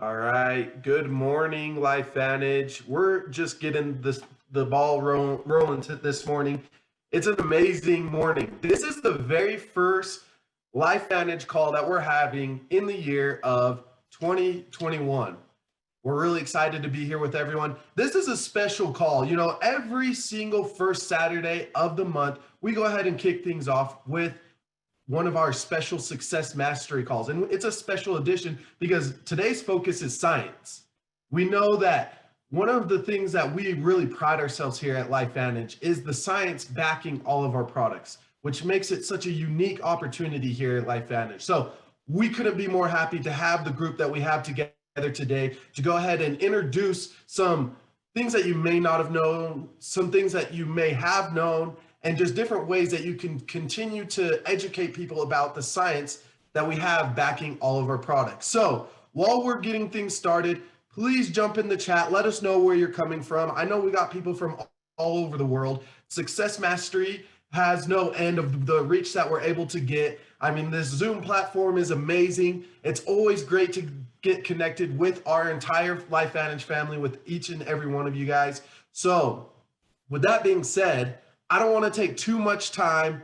All right. Good morning, LifeVantage. We're just getting the ball rolling this morning. It's an amazing morning. This is the very first LifeVantage call that we're having in the year of 2021. We're really excited to be here with everyone. This is a special call. You know, every single first Saturday of the month, we go ahead and kick things off with one of our special success mastery calls. And it's a special edition because today's focus is science. We know that one of the things that we really pride ourselves here at LifeVantage is the science backing all of our products, which makes it such a unique opportunity here at LifeVantage. So we couldn't be more happy to have the group that we have together today to go ahead and introduce some things that you may not have known, some things that you may have known, and just different ways that you can continue to educate people about the science that we have backing all of our products. So while we're getting things started, please jump in the chat. Let us know where you're coming from. I know we got people from all over the world. Success Mastery has no end of the reach that we're able to get. I mean, this Zoom platform is amazing. It's always great to get connected with our entire LifeVantage family, with each and every one of you guys. So with that being said, I don't want to take too much time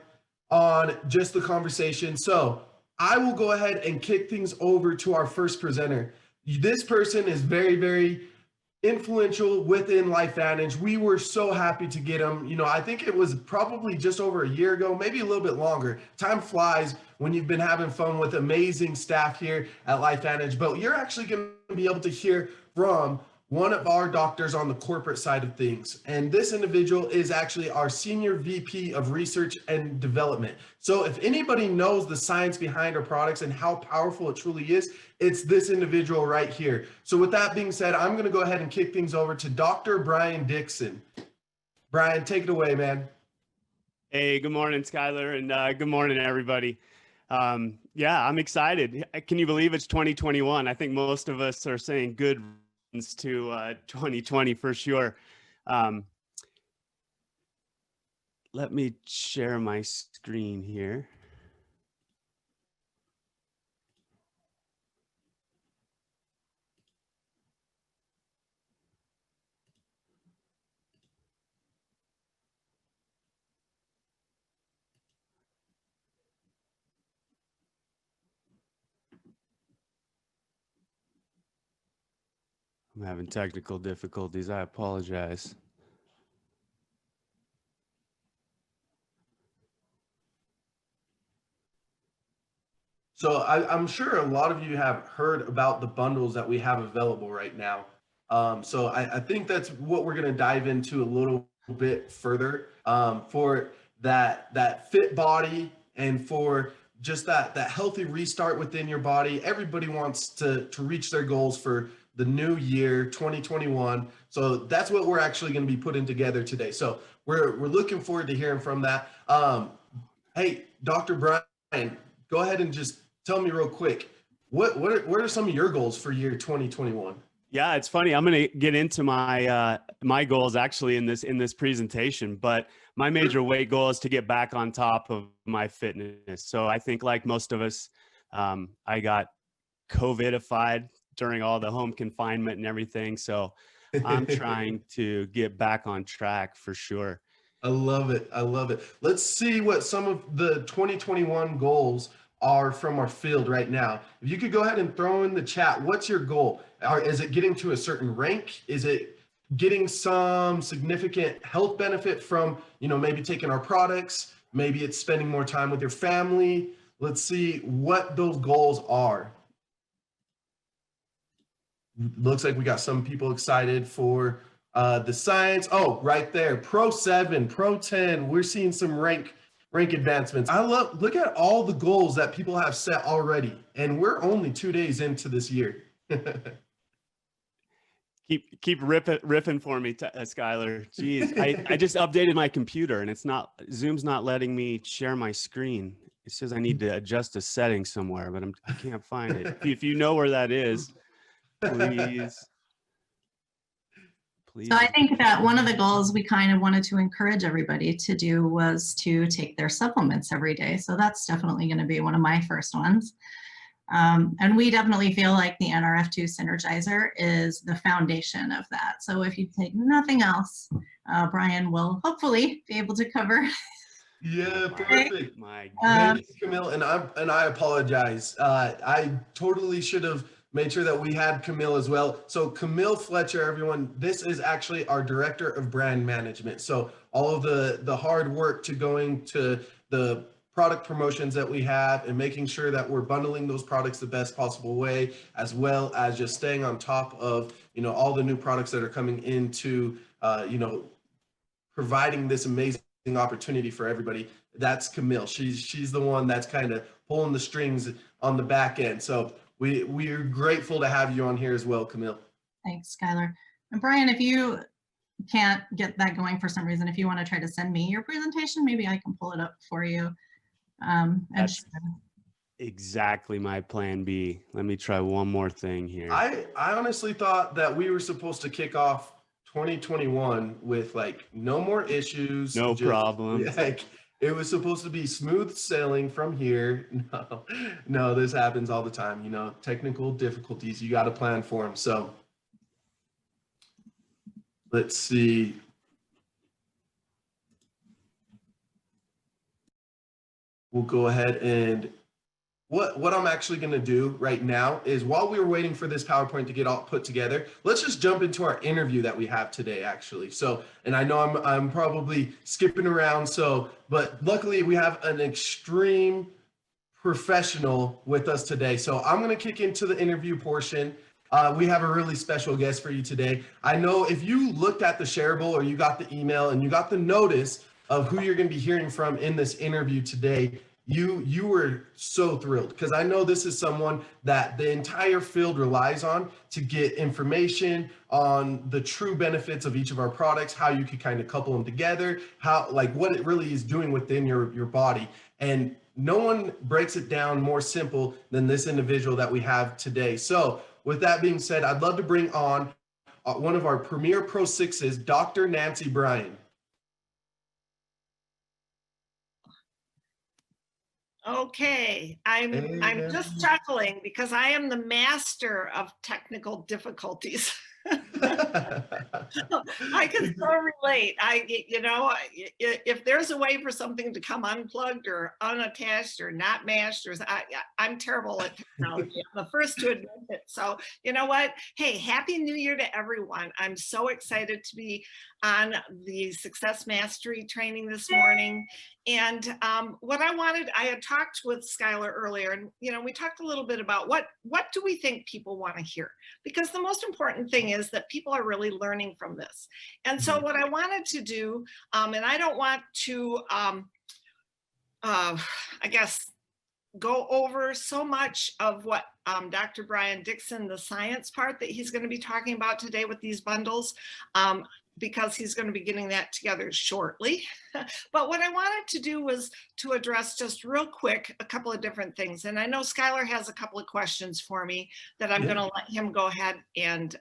on just the conversation. So I will go ahead and kick things over to our first presenter. This person is very, very influential within LifeVantage. We were so happy to get him. You know, I think it was probably just over a year ago, maybe a little bit longer. Time flies when you've been having fun with amazing staff here at LifeVantage. But you're actually going to be able to hear from one of our doctors on the corporate side of things. And this individual is actually our Senior VP of Research and Development. So if anybody knows the science behind our products and how powerful it truly is, it's this individual right here. So with that being said, I'm going to go ahead and kick things over to Dr. Brian Dixon. Brian, take it away, man. Hey, good morning, Skylar, and good morning, everybody. Yeah, I'm excited. Can you believe it's 2021? I think most of us are saying good to 2020 for sure. Let me share my screen here. I'm having technical difficulties. I apologize. So I'm sure a lot of you have heard about the bundles that we have available right now. So I think that's what we're going to dive into a little bit further for that fit body and for just that healthy restart within your body. Everybody wants to reach their goals for the new year 2021. So that's what we're actually going to be putting together today. So we're looking forward to hearing from that. Hey, Dr. Brian, go ahead and just tell me real quick, what are some of your goals for year 2021? Yeah, it's funny. I'm going to get into my my goals actually in this presentation, but my major weight goal is to get back on top of my fitness. So I think, like most of us, I got COVIDified during all the home confinement and everything. So I'm trying to get back on track for sure. I love it. I love it. Let's see what some of the 2021 goals are from our field right now. If you could go ahead and throw in the chat, what's your goal? Is it getting to a certain rank? Is it getting some significant health benefit from, you know, maybe taking our products? Maybe it's spending more time with your family. Let's see what those goals are. Looks like we got some people excited for the science. Oh, right there, Pro 7, Pro 10. We're seeing some rank advancements. Look at all the goals that people have set already, and we're only 2 days into this year. Keep riffing for me, Skylar. Jeez, I just updated my computer and Zoom's not letting me share my screen. It says I need to adjust a setting somewhere, but I can't find it. If you know where that is, please. So I think that one of the goals we kind of wanted to encourage everybody to do was to take their supplements every day. So that's definitely going to be one of my first ones. And we definitely feel like the NRF2 Synergizer is the foundation of that. So if you take nothing else, Brian will hopefully be able to cover. Yeah, perfect. My Thanks, goodness. Camille, and I apologize. I totally should have made sure that we had Camille as well. So Camille Fletcher, everyone, this is actually our director of brand management. So all of the hard work to going to the product promotions that we have and making sure that we're bundling those products the best possible way, as well as just staying on top of, you know, all the new products that are coming into, you know, providing this amazing opportunity for everybody. That's Camille. She's the one that's kind of pulling the strings on the back end. So we're grateful to have you on here as well, Camille. Thanks, Skylar. And Brian, if you can't get that going for some reason, if you want to try to send me your presentation, maybe I can pull it up for you. And That's exactly my plan B. Let me try one more thing here. I honestly thought that we were supposed to kick off 2021 with like no more issues, No problems. Like it was supposed to be smooth sailing from here. No, this happens all the time. You know, technical difficulties. You got to plan for them. So let's see. We'll go ahead and what I'm actually going to do right now is while we were waiting for this PowerPoint to get all put together, let's just jump into our interview that we have today, actually. So, and I know I'm probably skipping around, so, but luckily we have an extreme professional with us today. So I'm going to kick into the interview portion. We have a really special guest for you today. I know if you looked at the shareable or you got the email and you got the notice of who you're going to be hearing from in this interview today, you were so thrilled, because I know this is someone that the entire field relies on to get information on the true benefits of each of our products, how you could kind of couple them together, how, like, what it really is doing within your body. And no one breaks it down more simple than this individual that we have today. So with that being said, I'd love to bring on one of our premier Pro 6s, Dr. Nancy Bryan. Okay, I'm just chuckling because I am the master of technical difficulties. I can so relate. If there's a way for something to come unplugged or unattached or not mashed, or I'm terrible at technology. I'm the first to admit it. So you know what? Hey, Happy New Year to everyone. I'm so excited to be on the Success Mastery training this morning. And what I had talked with Skylar earlier, and we talked a little bit about what do we think people want to hear? Because the most important thing is that people are really learning from this. And so what I wanted to do, and I don't want to, I guess, go over so much of what Dr. Brian Dixon, the science part that he's going to be talking about today with these bundles, because he's going to be getting that together shortly. But what I wanted to do was to address just real quick a couple of different things. And I know Skylar has a couple of questions for me that I'm going to let him go ahead and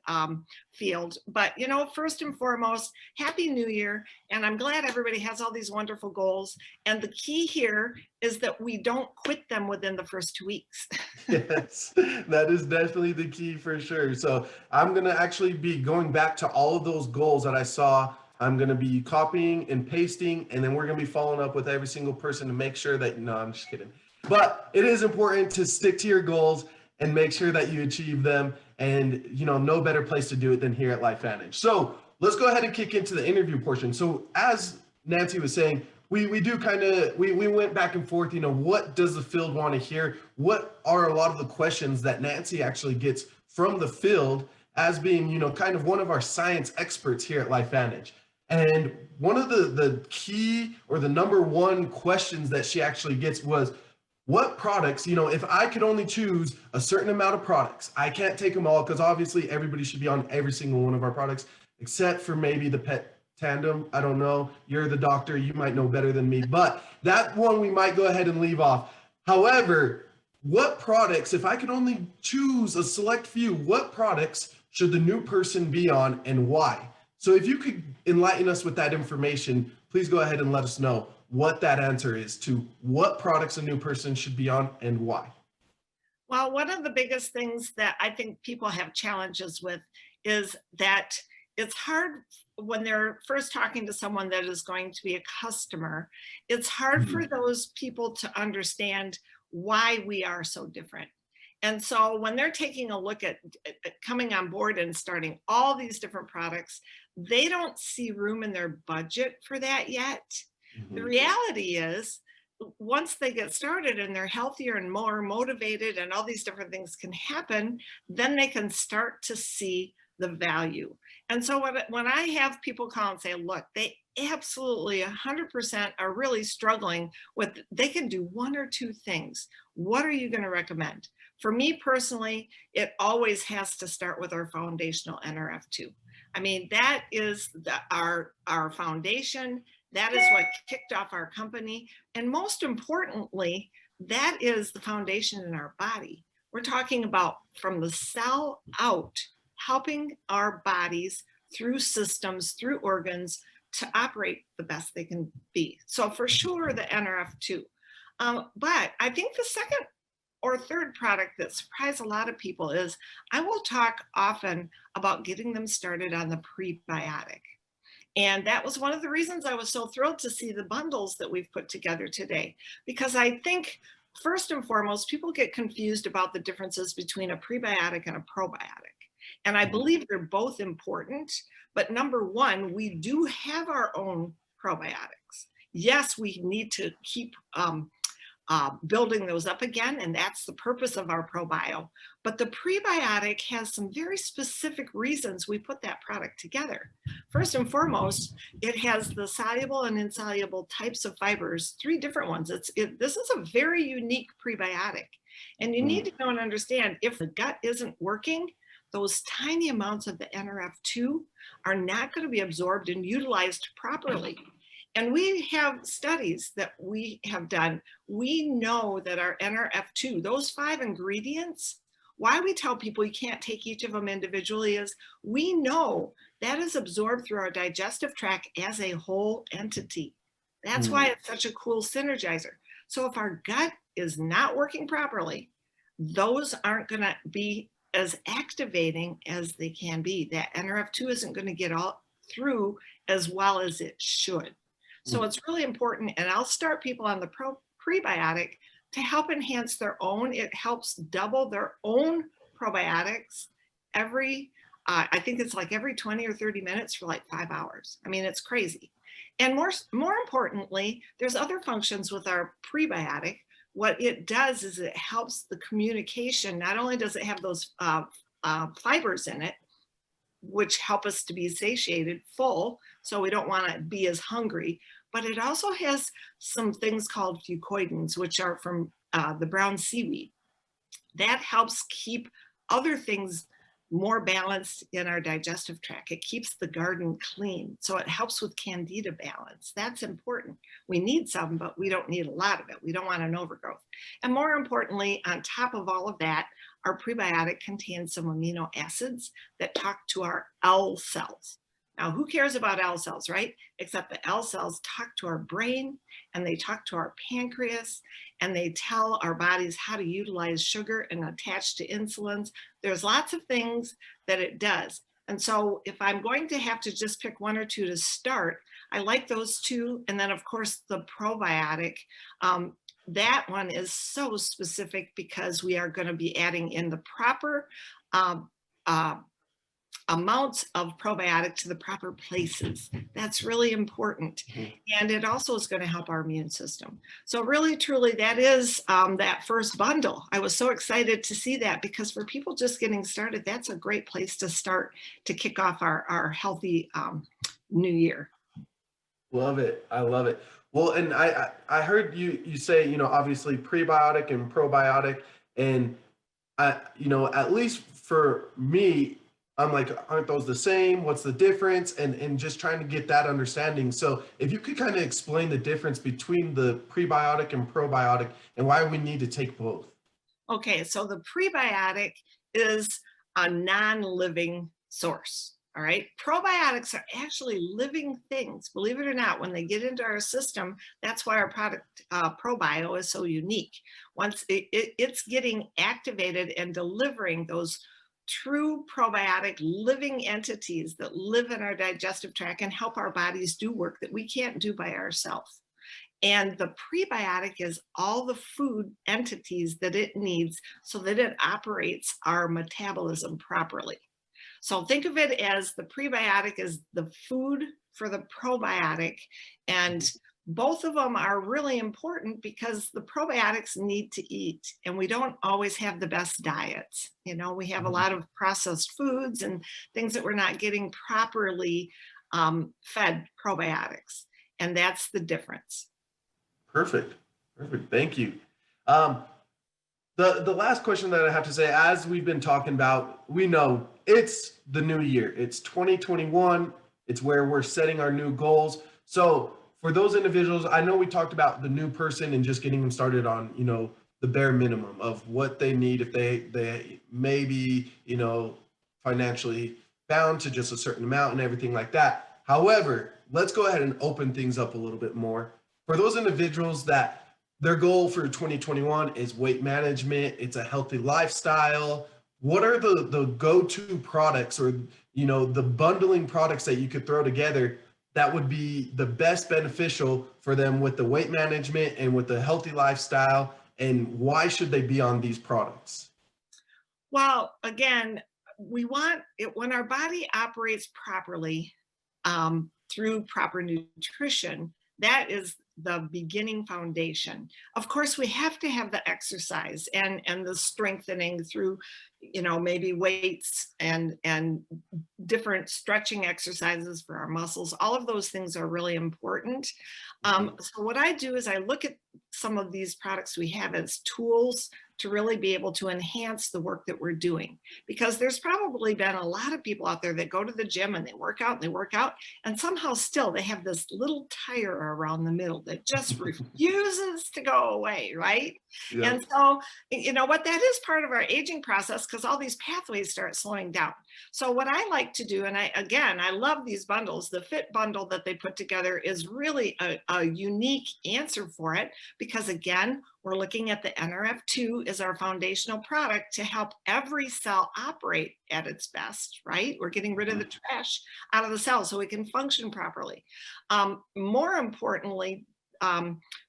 field. But, first and foremost, Happy New Year. And I'm glad everybody has all these wonderful goals. And the key here is that we don't quit them within the first 2 weeks. Yes, that is definitely the key for sure. So I'm going to actually be going back to all of those goals that I saw. I'm going to be copying and pasting, and then we're going to be following up with every single person to make sure that, no, I'm just kidding. But it is important to stick to your goals and make sure that you achieve them. And, no better place to do it than here at LifeVantage. So let's go ahead and kick into the interview portion. So as Nancy was saying, we do kind of, we went back and forth, what does the field want to hear? What are a lot of the questions that Nancy actually gets from the field as being, kind of one of our science experts here at LifeVantage? And one of the key or the number one questions that she actually gets was, what products, if I could only choose a certain amount of products, I can't take them all, because obviously everybody should be on every single one of our products, except for maybe the Pet Tandem. I don't know. You're the doctor. You might know better than me, but that one we might go ahead and leave off. However, what products, if I could only choose a select few, what products should the new person be on and why? So if you could enlighten us with that information, please go ahead and let us know what that answer is to what products a new person should be on and why. Well, one of the biggest things that I think people have challenges with is that it's hard when they're first talking to someone that is going to be a customer. It's hard for those people to understand why we are so different. And so when they're taking a look at coming on board and starting all these different products, they don't see room in their budget for that yet. The reality is, once they get started and they're healthier and more motivated and all these different things can happen, then they can start to see the value. And so when I have people call and say, look, they absolutely 100% are really struggling with, they can do one or two things. What are you going to recommend? For me personally, it always has to start with our foundational NRF2. I mean, that is our foundation. That is what kicked off our company. And most importantly, that is the foundation in our body. We're talking about from the cell out, helping our bodies through systems, through organs to operate the best they can be. So for sure, the NRF2. But I think the second or third product that surprised a lot of people is I will talk often about getting them started on the prebiotic. And that was one of the reasons I was so thrilled to see the bundles that we've put together today, because I think first and foremost, people get confused about the differences between a prebiotic and a probiotic. And I believe they're both important, but number one, we do have our own probiotics. Yes, we need to keep building those up again, and that's the purpose of our ProBio. But the prebiotic has some very specific reasons we put that product together. First and foremost, it has the soluble and insoluble types of fibers, 3 different ones. This is a very unique prebiotic. And you need to know and understand, if the gut isn't working, those tiny amounts of the NRF2 are not going to be absorbed and utilized properly. And we have studies that we have done. We know that our NRF2, those 5 ingredients, why we tell people you can't take each of them individually is we know that is absorbed through our digestive tract as a whole entity. That's why it's such a cool synergizer. So if our gut is not working properly, those aren't going to be as activating as they can be. That NRF2 isn't going to get all through as well as it should. So it's really important, and I'll start people on the prebiotic to help enhance their own. It helps double their own probiotics every, I think it's like every 20 or 30 minutes for like 5 hours. I mean, it's crazy. And more importantly, there's other functions with our prebiotic. What it does is it helps the communication. Not only does it have those fibers in it, which help us to be satiated, full, so we don't want to be as hungry, but it also has some things called fucoidins, which are from the brown seaweed. That helps keep other things more balanced in our digestive tract. It keeps the garden clean, so it helps with candida balance. That's important. We need some, but we don't need a lot of it. We don't want an overgrowth. And more importantly, on top of all of that, our prebiotic contains some amino acids that talk to our L cells. Now, who cares about L cells, right? Except the L cells talk to our brain, and they talk to our pancreas, and they tell our bodies how to utilize sugar and attach to insulins. There's lots of things that it does. And so if I'm going to have to just pick 1 or 2 to start, I like those 2. And then of course the probiotic, that one is so specific because we are going to be adding in the proper amounts of probiotic to the proper places. That's really important. And it also is going to help our immune system. So really, truly, that is that first bundle. I was so excited to see that, because for people just getting started, that's a great place to start to kick off our healthy new year. Love it. I love it. Well, and I heard you say, you know, obviously prebiotic and probiotic, and you know, at least for me, I'm like, aren't those the same? What's the difference? And just trying to get that understanding. So if you could kind of explain the difference between the prebiotic and probiotic and why we need to take both. Okay, so the prebiotic is a non-living source. All right. Probiotics are actually living things, believe it or not. When they get into our system, that's why our product ProBio is so unique. Once it's getting activated and delivering those true probiotic living entities that live in our digestive tract and help our bodies do work that we can't do by ourselves. And the prebiotic is all the food entities that it needs so that it operates our metabolism properly. So think of it as the prebiotic is the food for the probiotic, and both of them are really important because the probiotics need to eat, and we don't always have the best diets. You know, we have a lot of processed foods and things that we're not getting properly fed probiotics, and that's the difference. Perfect. Perfect. Thank you. The last question that I have to say, as we've been talking about, we know it's the new year. It's 2021. It's where we're setting our new goals. So for those individuals, I know we talked about the new person and just getting them started on, you know, the bare minimum of what they need if they may be, you know, financially bound to just a certain amount and everything like that. However, let's go ahead and open things up a little bit more. For those individuals that their goal for 2021 is weight management, it's a healthy lifestyle, what are the go-to products or, you know, the bundling products that you could throw together that would be the best beneficial for them with the weight management and with the healthy lifestyle, and why should they be on these products? Well, again, we want it when our body operates properly through proper nutrition. That is the beginning foundation. Of course, we have to have the exercise and the strengthening through, you know, maybe weights and different stretching exercises for our muscles. All of those things are really important. So what I do is I look at some of these products we have as tools to really be able to enhance the work that we're doing. Because there's probably been a lot of people out there that go to the gym and they work out and somehow still they have this little tire around the middle that just refuses to go away, right? Yeah. And so, you know what, that is part of our aging process because all these pathways start slowing down. So what I like to do, and I love these bundles, the Fit bundle that they put together is really a unique answer for it because again, we're looking at the NRF2 as our foundational product to help every cell operate at its best, right? We're getting rid of the trash out of the cell so it can function properly. More importantly,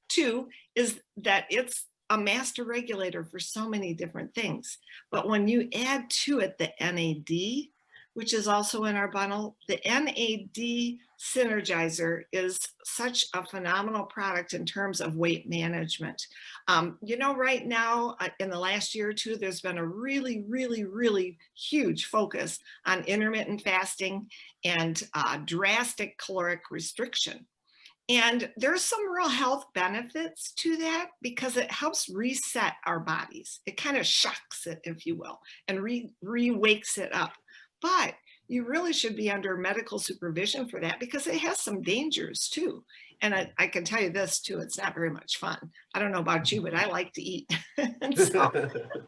too, is that it's a master regulator for so many different things. But when you add to it the NAD, which is also in our bundle, the NAD Synergizer is such a phenomenal product in terms of weight management. You know, right now, in the last year or two, there's been a really, really, really huge focus on intermittent fasting and drastic caloric restriction. And there's some real health benefits to that because it helps reset our bodies. It kind of shocks it, if you will, and re-wakes it up. But you really should be under medical supervision for that because it has some dangers too. And I can tell you this too, it's not very much fun. I don't know about you, but I like to eat. And so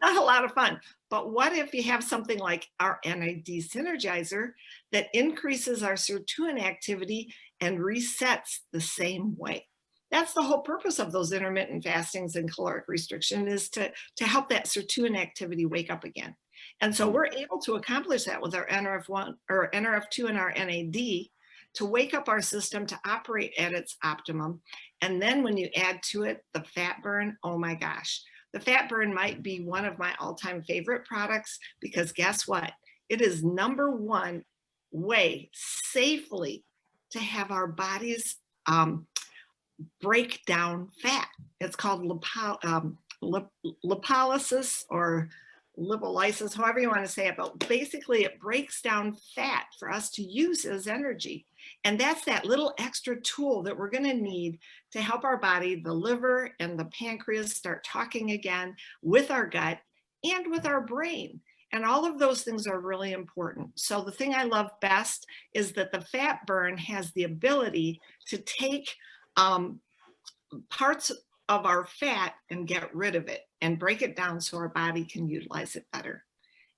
not a lot of fun. But what if you have something like our NAD Synergizer that increases our sirtuin activity and resets the same way? That's the whole purpose of those intermittent fastings and caloric restriction is to help that sirtuin activity wake up again. And so we're able to accomplish that with our NRF1 or NRF2 and our NAD to wake up our system to operate at its optimum. And then when you add to it the fat burn, oh my gosh, the fat burn might be one of my all-time favorite products because guess what? It is #1 way safely to have our bodies break down fat. It's called lipolysis or lipolysis, however you want to say it, but basically it breaks down fat for us to use as energy. And that's that little extra tool that we're going to need to help our body, the liver and the pancreas start talking again with our gut and with our brain. And all of those things are really important. So the thing I love best is that the fat burn has the ability to take parts of our fat and get rid of it and break it down so our body can utilize it better.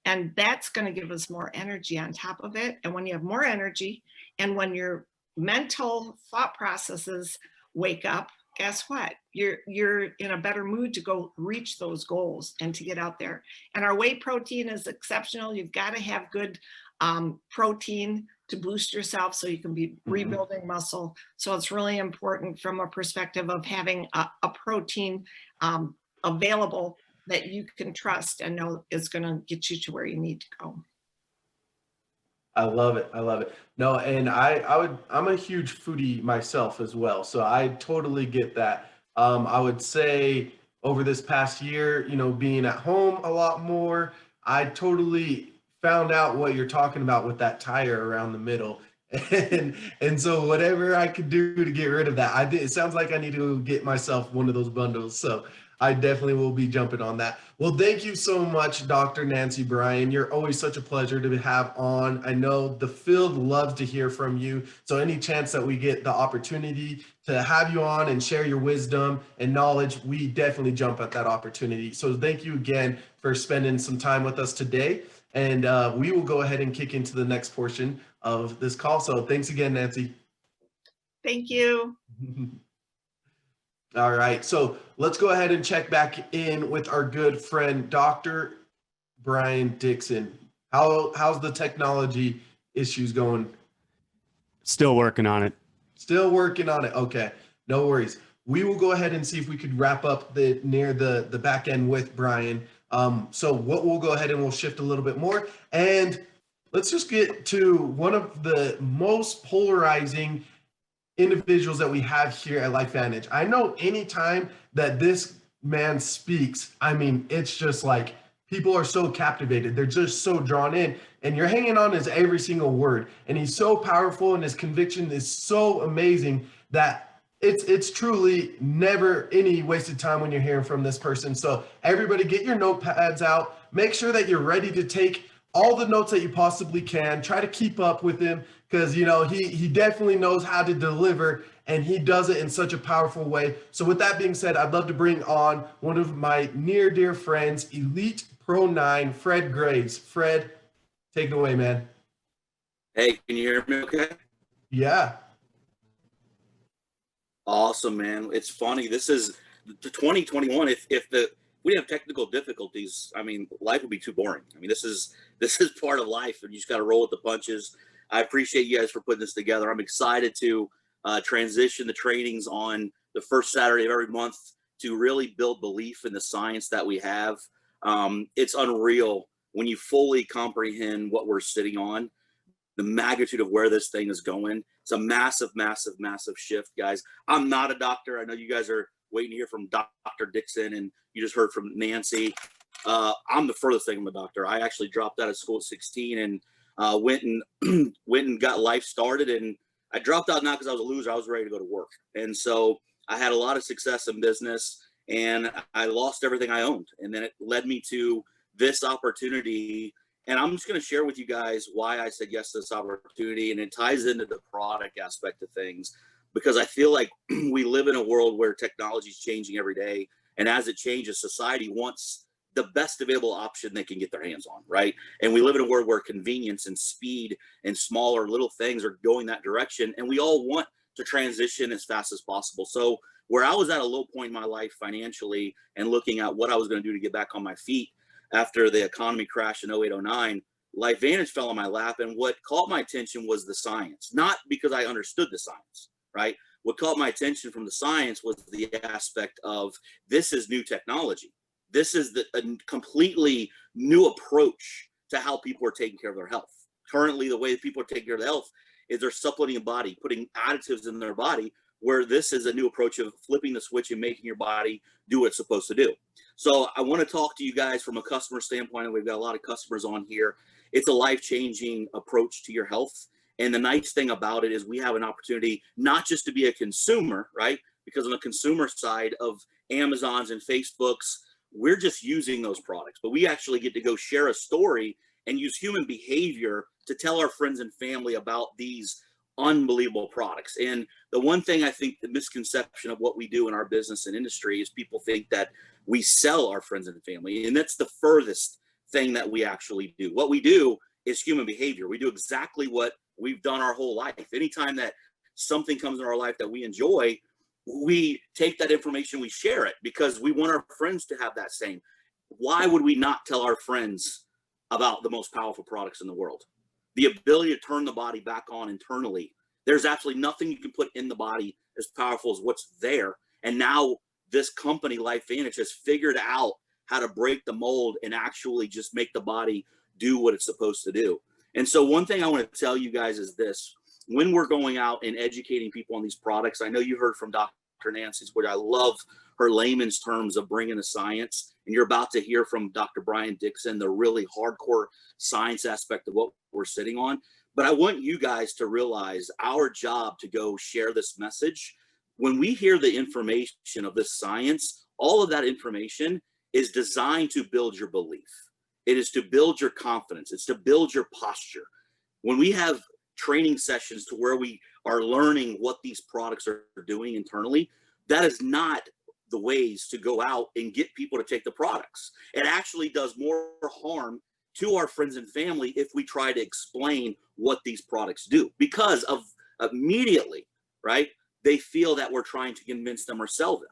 And that's going to give us more energy on top of it. And when you have more energy and when your mental thought processes wake up, guess what? You're in a better mood to go reach those goals and to get out there. And our whey protein is exceptional. You've got to have good protein to boost yourself so you can be rebuilding muscle. So it's really important from a perspective of having a protein available that you can trust and know is going to get you to where you need to go. I love it. I love it. No, and I'm a huge foodie myself as well. So I totally get that. I would say over this past year, you know, being at home a lot more, I totally found out what you're talking about with that tire around the middle. And so whatever I could do to get rid of that, I did. It sounds like I need to get myself one of those bundles. So I definitely will be jumping on that. Well, thank you so much, Dr. Nancy Bryan. You're always such a pleasure to have on. I know the field loves to hear from you. So any chance that we get the opportunity to have you on and share your wisdom and knowledge, we definitely jump at that opportunity. So thank you again for spending some time with us today. And we will go ahead and kick into the next portion of this call. So thanks again, Nancy. Thank you. All right, so let's go ahead and check back in with our good friend, Dr. Brian Dixon. How's the technology issues going? Still working on it. Still working on it. Okay, no worries. We will go ahead and see if we could wrap up near the back end with Brian. So what we'll go ahead and we'll shift a little bit more, and let's just get to one of the most polarizing individuals that we have here at LifeVantage. I know anytime that this man speaks, I mean, it's just like people are so captivated. They're just so drawn in, and you're hanging on his every single word. And he's so powerful, and his conviction is so amazing that it's truly never any wasted time when you're hearing from this person. So everybody get your notepads out. Make sure that you're ready to take all the notes that you possibly can. Try to keep up with him, because you know he definitely knows how to deliver, and he does it in such a powerful way. So with that being said, I'd love to bring on one of my near dear friends, Elite Pro 9, Fred Graves. Fred, take it away, man. Hey, can you hear me okay? Yeah. Awesome, man. It's funny. This is the 2021. If we have technical difficulties, I mean, life would be too boring. I mean, this is part of life, and you just got to roll with the punches. I appreciate you guys for putting this together. I'm excited to transition the trainings on the first Saturday of every month to really build belief in the science that we have. It's unreal when you fully comprehend what we're sitting on, the magnitude of where this thing is going. It's a massive, massive, massive shift, guys. I'm not a doctor. I know you guys are waiting to hear from Dr. Dixon, and you just heard from Nancy. I'm the furthest thing from a doctor. I actually dropped out of school at 16 and went and got life started. And I dropped out not because I was a loser. I was ready to go to work. And so I had a lot of success in business, and I lost everything I owned. And then it led me to this opportunity. And I'm just going to share with you guys why I said yes to this opportunity. And it ties into the product aspect of things, because I feel like we live in a world where technology is changing every day. And as it changes, society wants the best available option they can get their hands on, right? And we live in a world where convenience and speed and smaller little things are going that direction. And we all want to transition as fast as possible. So where I was at a low point in my life financially and looking at what I was going to do to get back on my feet after the economy crashed in 08, 09, LifeVantage fell on my lap. And what caught my attention was the science, not because I understood the science, right? What caught my attention from the science was the aspect of this is new technology. This is a completely new approach to how people are taking care of their health. Currently, the way people are taking care of their health is they're supplementing a body, putting additives in their body, where this is a new approach of flipping the switch and making your body do what it's supposed to do. So I want to talk to you guys from a customer standpoint, and we've got a lot of customers on here. It's a life-changing approach to your health. And the nice thing about it is we have an opportunity not just to be a consumer, right? Because on the consumer side of Amazon's and Facebook's, we're just using those products, but we actually get to go share a story and use human behavior to tell our friends and family about these unbelievable products. And the one thing I think the misconception of what we do in our business and industry is people think that we sell our friends and family. And that's the furthest thing that we actually do. What we do is human behavior. We do exactly what we've done our whole life. Anytime that something comes in our life that we enjoy, we take that information, we share it because we want our friends to have that same. Why would we not tell our friends about the most powerful products in the world? The ability to turn the body back on internally. There's absolutely nothing you can put in the body as powerful as what's there. And now this company, LifeVantage, has figured out how to break the mold and actually just make the body do what it's supposed to do. And so one thing I want to tell you guys is this: when we're going out and educating people on these products, I know you heard from Dr. Nancy's, which I love her layman's terms of bringing the science, and you're about to hear from Dr. Brian Dixon, the really hardcore science aspect of what we're sitting on. But I want you guys to realize our job to go share this message. When we hear the information of this science, all of that information is designed to build your belief. It is to build your confidence. It's to build your posture. When we have training sessions to where we are learning what these products are doing internally, that is not the ways to go out and get people to take the products. It actually does more harm to our friends and family if we try to explain what these products do, because of immediately, right, they feel that we're trying to convince them or sell them.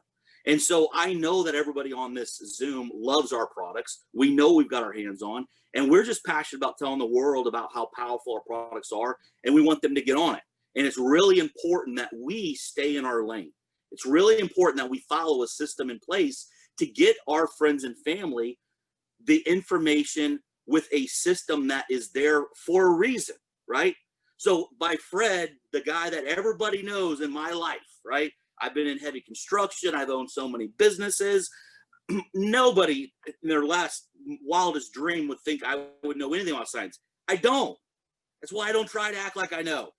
And so I know that everybody on this Zoom loves our products. We know we've got our hands on, and we're just passionate about telling the world about how powerful our products are, and we want them to get on it. And it's really important that we stay in our lane. It's really important that we follow a system in place to get our friends and family the information with a system that is there for a reason, right? So by Fred, the guy that everybody knows in my life, right? I've been in heavy construction. I've owned so many businesses. Nobody in their last wildest dream would think I would know anything about science. I don't. That's why I don't try to act like I know.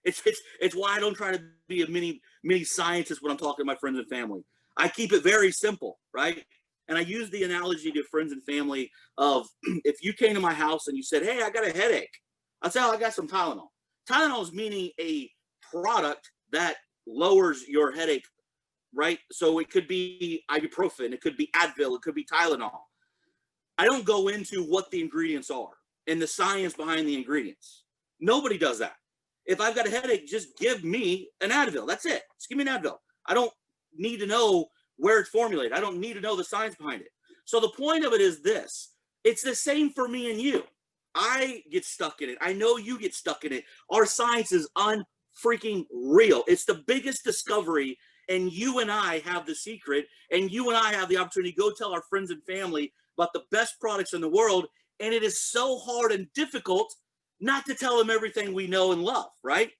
It's why I don't try to be a mini scientist when I'm talking to my friends and family. I keep it very simple, right? And I use the analogy to friends and family of if you came to my house and you said, hey, I got a headache, I'll tell you I got some Tylenol. Tylenol is meaning a product that lowers your headache, right? So it could be ibuprofen, it could be Advil, it could be Tylenol. I don't go into what the ingredients are and the science behind the ingredients. Nobody does that. If I've got a headache, just give me an Advil. That's it. Just give me an Advil. I don't need to know where it's formulated. I don't need to know the science behind it. So the point of it is this. It's the same for me and you. I get stuck in it. I know you get stuck in it. Our science is unfreaking real. It's the biggest discovery, and you and I have the secret, and you and I have the opportunity to go tell our friends and family about the best products in the world, and it is so hard and difficult not to tell them everything we know and love, right?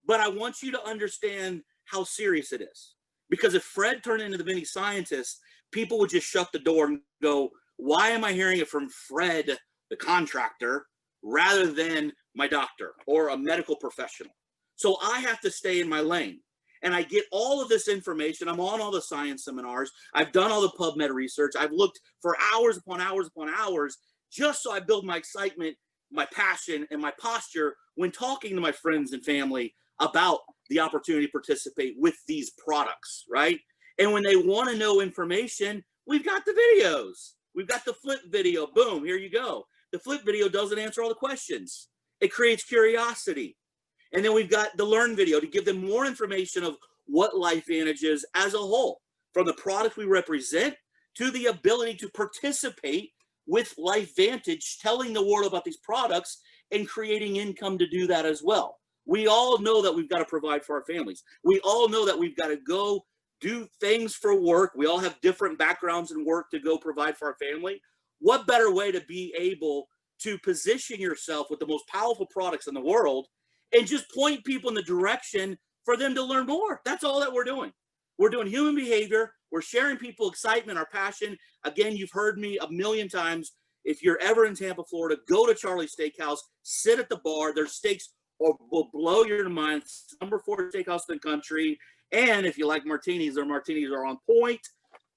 But I want you to understand how serious it is. Because if Fred turned into the mini scientist, people would just shut the door and go, why am I hearing it from Fred, the contractor, rather than my doctor or a medical professional? So I have to stay in my lane. And I get all of this information. I'm on all the science seminars. I've done all the PubMed research. I've looked for hours upon hours upon hours just so I build my excitement, my passion, and my posture when talking to my friends and family about the opportunity to participate with these products, right? And when they want to know information, we've got the videos. We've got the flip video. Boom, here you go. The flip video doesn't answer all the questions. It creates curiosity. And then we've got the learn video to give them more information of what LifeVantage is as a whole, from the product we represent to the ability to participate with LifeVantage, telling the world about these products and creating income to do that as well. We all know that we've got to provide for our families. We all know that we've got to go do things for work. We all have different backgrounds in work to go provide for our family. What better way to be able to position yourself with the most powerful products in the world and just point people in the direction for them to learn more? That's all that we're doing. We're doing human behavior. We're sharing people excitement, our passion. Again, you've heard me a million times. If you're ever in Tampa, Florida, go to Charlie's Steakhouse, sit at the bar. Their steaks will blow your mind. It's number 4 steakhouse in the country. And if you like martinis, their martinis are on point.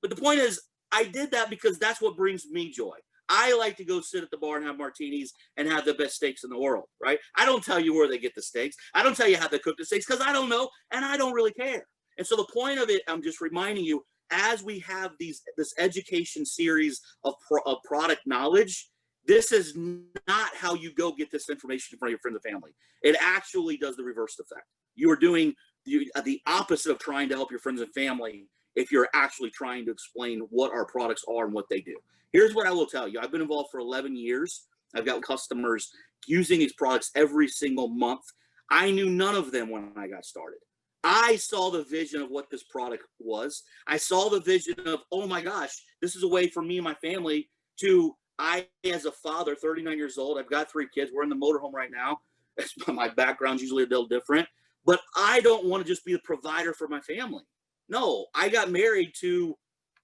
But the point is, I did that because that's what brings me joy. I like to go sit at the bar and have martinis and have the best steaks in the world, right? I don't tell you where they get the steaks. I don't tell you how they cook the steaks because I don't know and I don't really care. And so the point of it, I'm just reminding you, as we have this education series of product knowledge, This is not how you go get this information from your friends and family. It actually does the reverse effect. You are doing the opposite of trying to help your friends and family if you're actually trying to explain what our products are and what they do. Here's what I will tell you. I've been involved for 11 years. I've got customers using these products every single month. I knew none of them when I got started. I saw the vision of what this product was. I saw the vision of, oh my gosh, this is a way for me and my family to, I, as a father, 39 years old, I've got 3 kids. We're in the motorhome right now. My background's usually a little different, but I don't want to just be the provider for my family. No, I got married to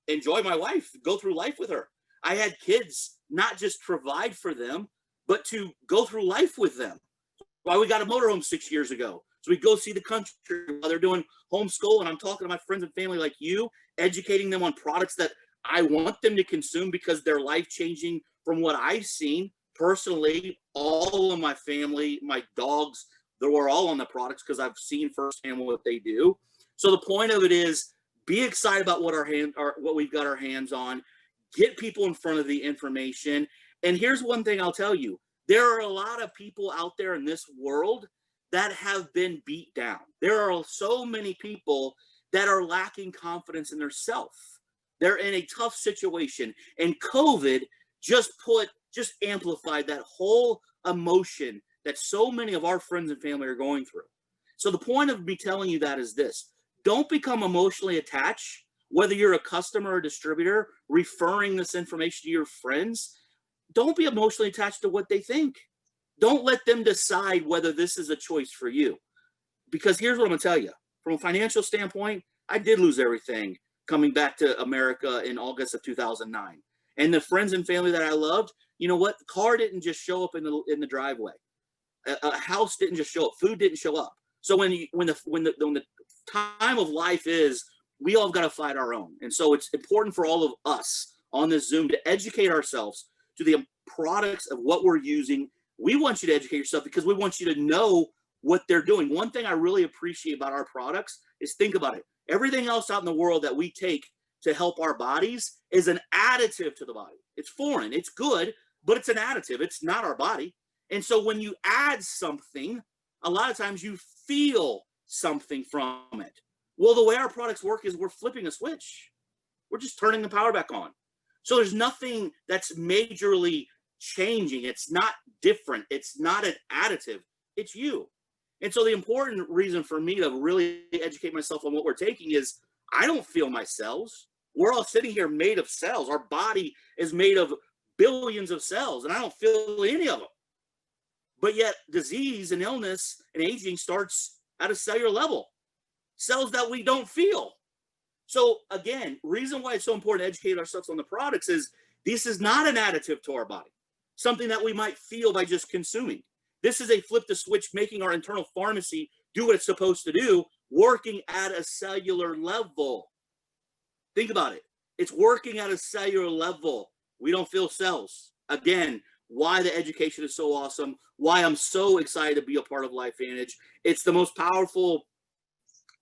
enjoy my wife, go through life with her. I had kids, not just provide for them, but to go through life with them. Why we got a motorhome 6 years ago. So we go see the country while they're doing homeschool. And I'm talking to my friends and family like you, educating them on products that I want them to consume because they're life-changing from what I've seen personally. All of my family, my dogs, they were all on the products because I've seen firsthand what they do. So the point of it is be excited about what we've got our hands on, get people in front of the information. And here's one thing I'll tell you. There are a lot of people out there in this world that have been beat down. There are so many people that are lacking confidence in their self. They're in a tough situation. And COVID just amplified that whole emotion that so many of our friends and family are going through. So the point of me telling you that is this: don't become emotionally attached, whether you're a customer or distributor, referring this information to your friends. Don't be emotionally attached to what they think. Don't let them decide whether this is a choice for you. Because here's what I'm gonna tell you. From a financial standpoint, I did lose everything coming back to America in August of 2009. And the friends and family that I loved, you know what? The car didn't just show up in the driveway. A house didn't just show up. Food didn't show up. So when the time of life is, we all got to fight our own. And so it's important for all of us on this Zoom to educate ourselves to the products of what we're using. We want you to educate yourself because we want you to know what they're doing. One thing I really appreciate about our products is, think about it. Everything else out in the world that we take to help our bodies is an additive to the body. It's foreign, it's good, but it's an additive. It's not our body. And so when you add something, a lot of times you feel something from it. Well, the way our products work is we're flipping a switch. We're just turning the power back on. So there's nothing that's majorly changing. It's not different. It's not an additive. It's you. And so the important reason for me to really educate myself on what we're taking is I don't feel my cells. We're all sitting here made of cells. Our body is made of billions of cells, and I don't feel any of them. But yet disease and illness and aging starts at a cellular level. Cells that we don't feel. So again, reason why it's so important to educate ourselves on the products is this is not an additive to our body, something that we might feel by just consuming. This is a flip the switch, making our internal pharmacy do what it's supposed to do, working at a cellular level. Think about it. It's working at a cellular level. We don't feel cells. Again, why the education is so awesome, why I'm so excited to be a part of LifeVantage. It's the most powerful,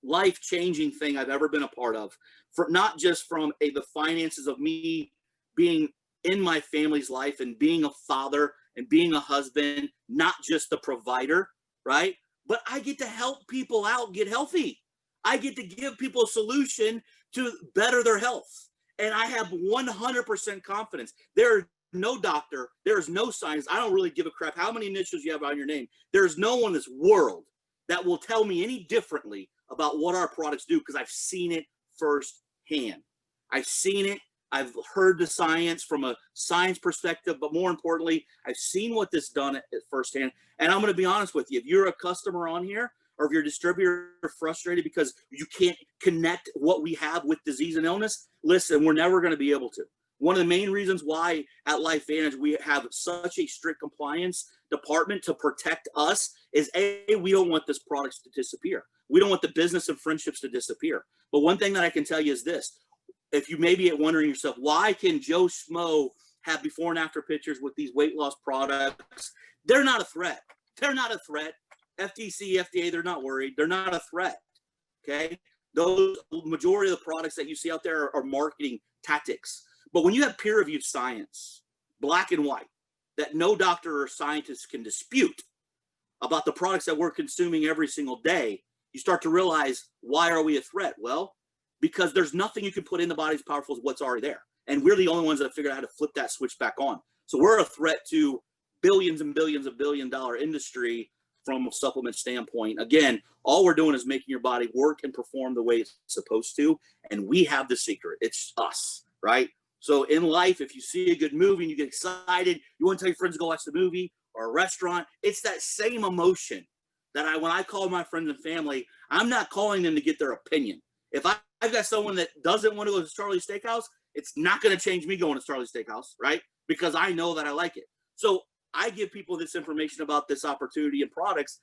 life-changing thing I've ever been a part of, for not just from the finances of me being in my family's life and being a father and being a husband, not just the provider, right? But I get to help people out get healthy. I get to give people a solution to better their health. And I have 100% confidence. There is no doctor, there is no science. I don't really give a crap how many initials you have on your name. There is no one in this world that will tell me any differently about what our products do, because I've seen it firsthand. I've seen it. I've heard the science from a science perspective, but more importantly, I've seen what this done at firsthand. And I'm going to be honest with you. If you're a customer on here, or if you're a distributor frustrated because you can't connect what we have with disease and illness, listen, we're never going to be able to. One of the main reasons why at LifeVantage we have such a strict compliance department to protect us is we don't want this products to disappear. We don't want the business and friendships to disappear. But one thing that I can tell you is this. If you may be wondering yourself, why can Joe Schmo have before and after pictures with these weight loss products? They're not a threat. They're not a threat. FTC, FDA, they're not worried. They're not a threat, okay? Those majority of the products that you see out there are marketing tactics. But when you have peer-reviewed science, black and white, that no doctor or scientist can dispute about the products that we're consuming every single day, you start to realize, why are we a threat? Well, because there's nothing you can put in the body as powerful as what's already there. And we're the only ones that have figured out how to flip that switch back on. So we're a threat to billions and billions of billion-dollar industry from a supplement standpoint. Again, all we're doing is making your body work and perform the way it's supposed to. And we have the secret. It's us, right? So in life, if you see a good movie and you get excited, you want to tell your friends to go watch the movie or a restaurant, it's that same emotion that when I call my friends and family, I'm not calling them to get their opinion. If I've got someone that doesn't want to go to Charlie's Steakhouse, it's not going to change me going to Charlie's Steakhouse, right? Because I know that I like it. So I give people this information about this opportunity and products,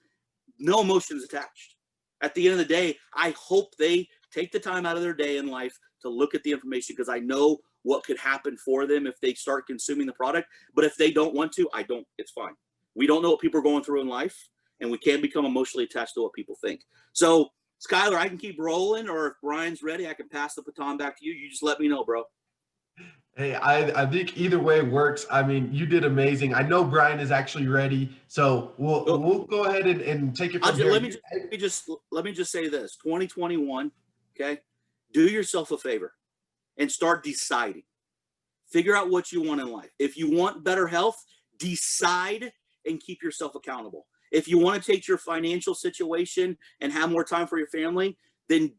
no emotions attached. At the end of the day, I hope they take the time out of their day in life to look at the information, because I know what could happen for them if they start consuming the product. But if they don't want to, it's fine. We don't know what people are going through in life, and we can't become emotionally attached to what people think. So Skylar, I can keep rolling, or if Brian's ready, I can pass the baton back to you. You just let me know, bro. Hey, I think either way works. I mean, you did amazing. I know Brian is actually ready, so we'll go ahead and take it from here. Let me just say this: 2021, okay? Do yourself a favor and start deciding. Figure out what you want in life. If you want better health, decide and keep yourself accountable. If you want to take your financial situation and have more time for your family, then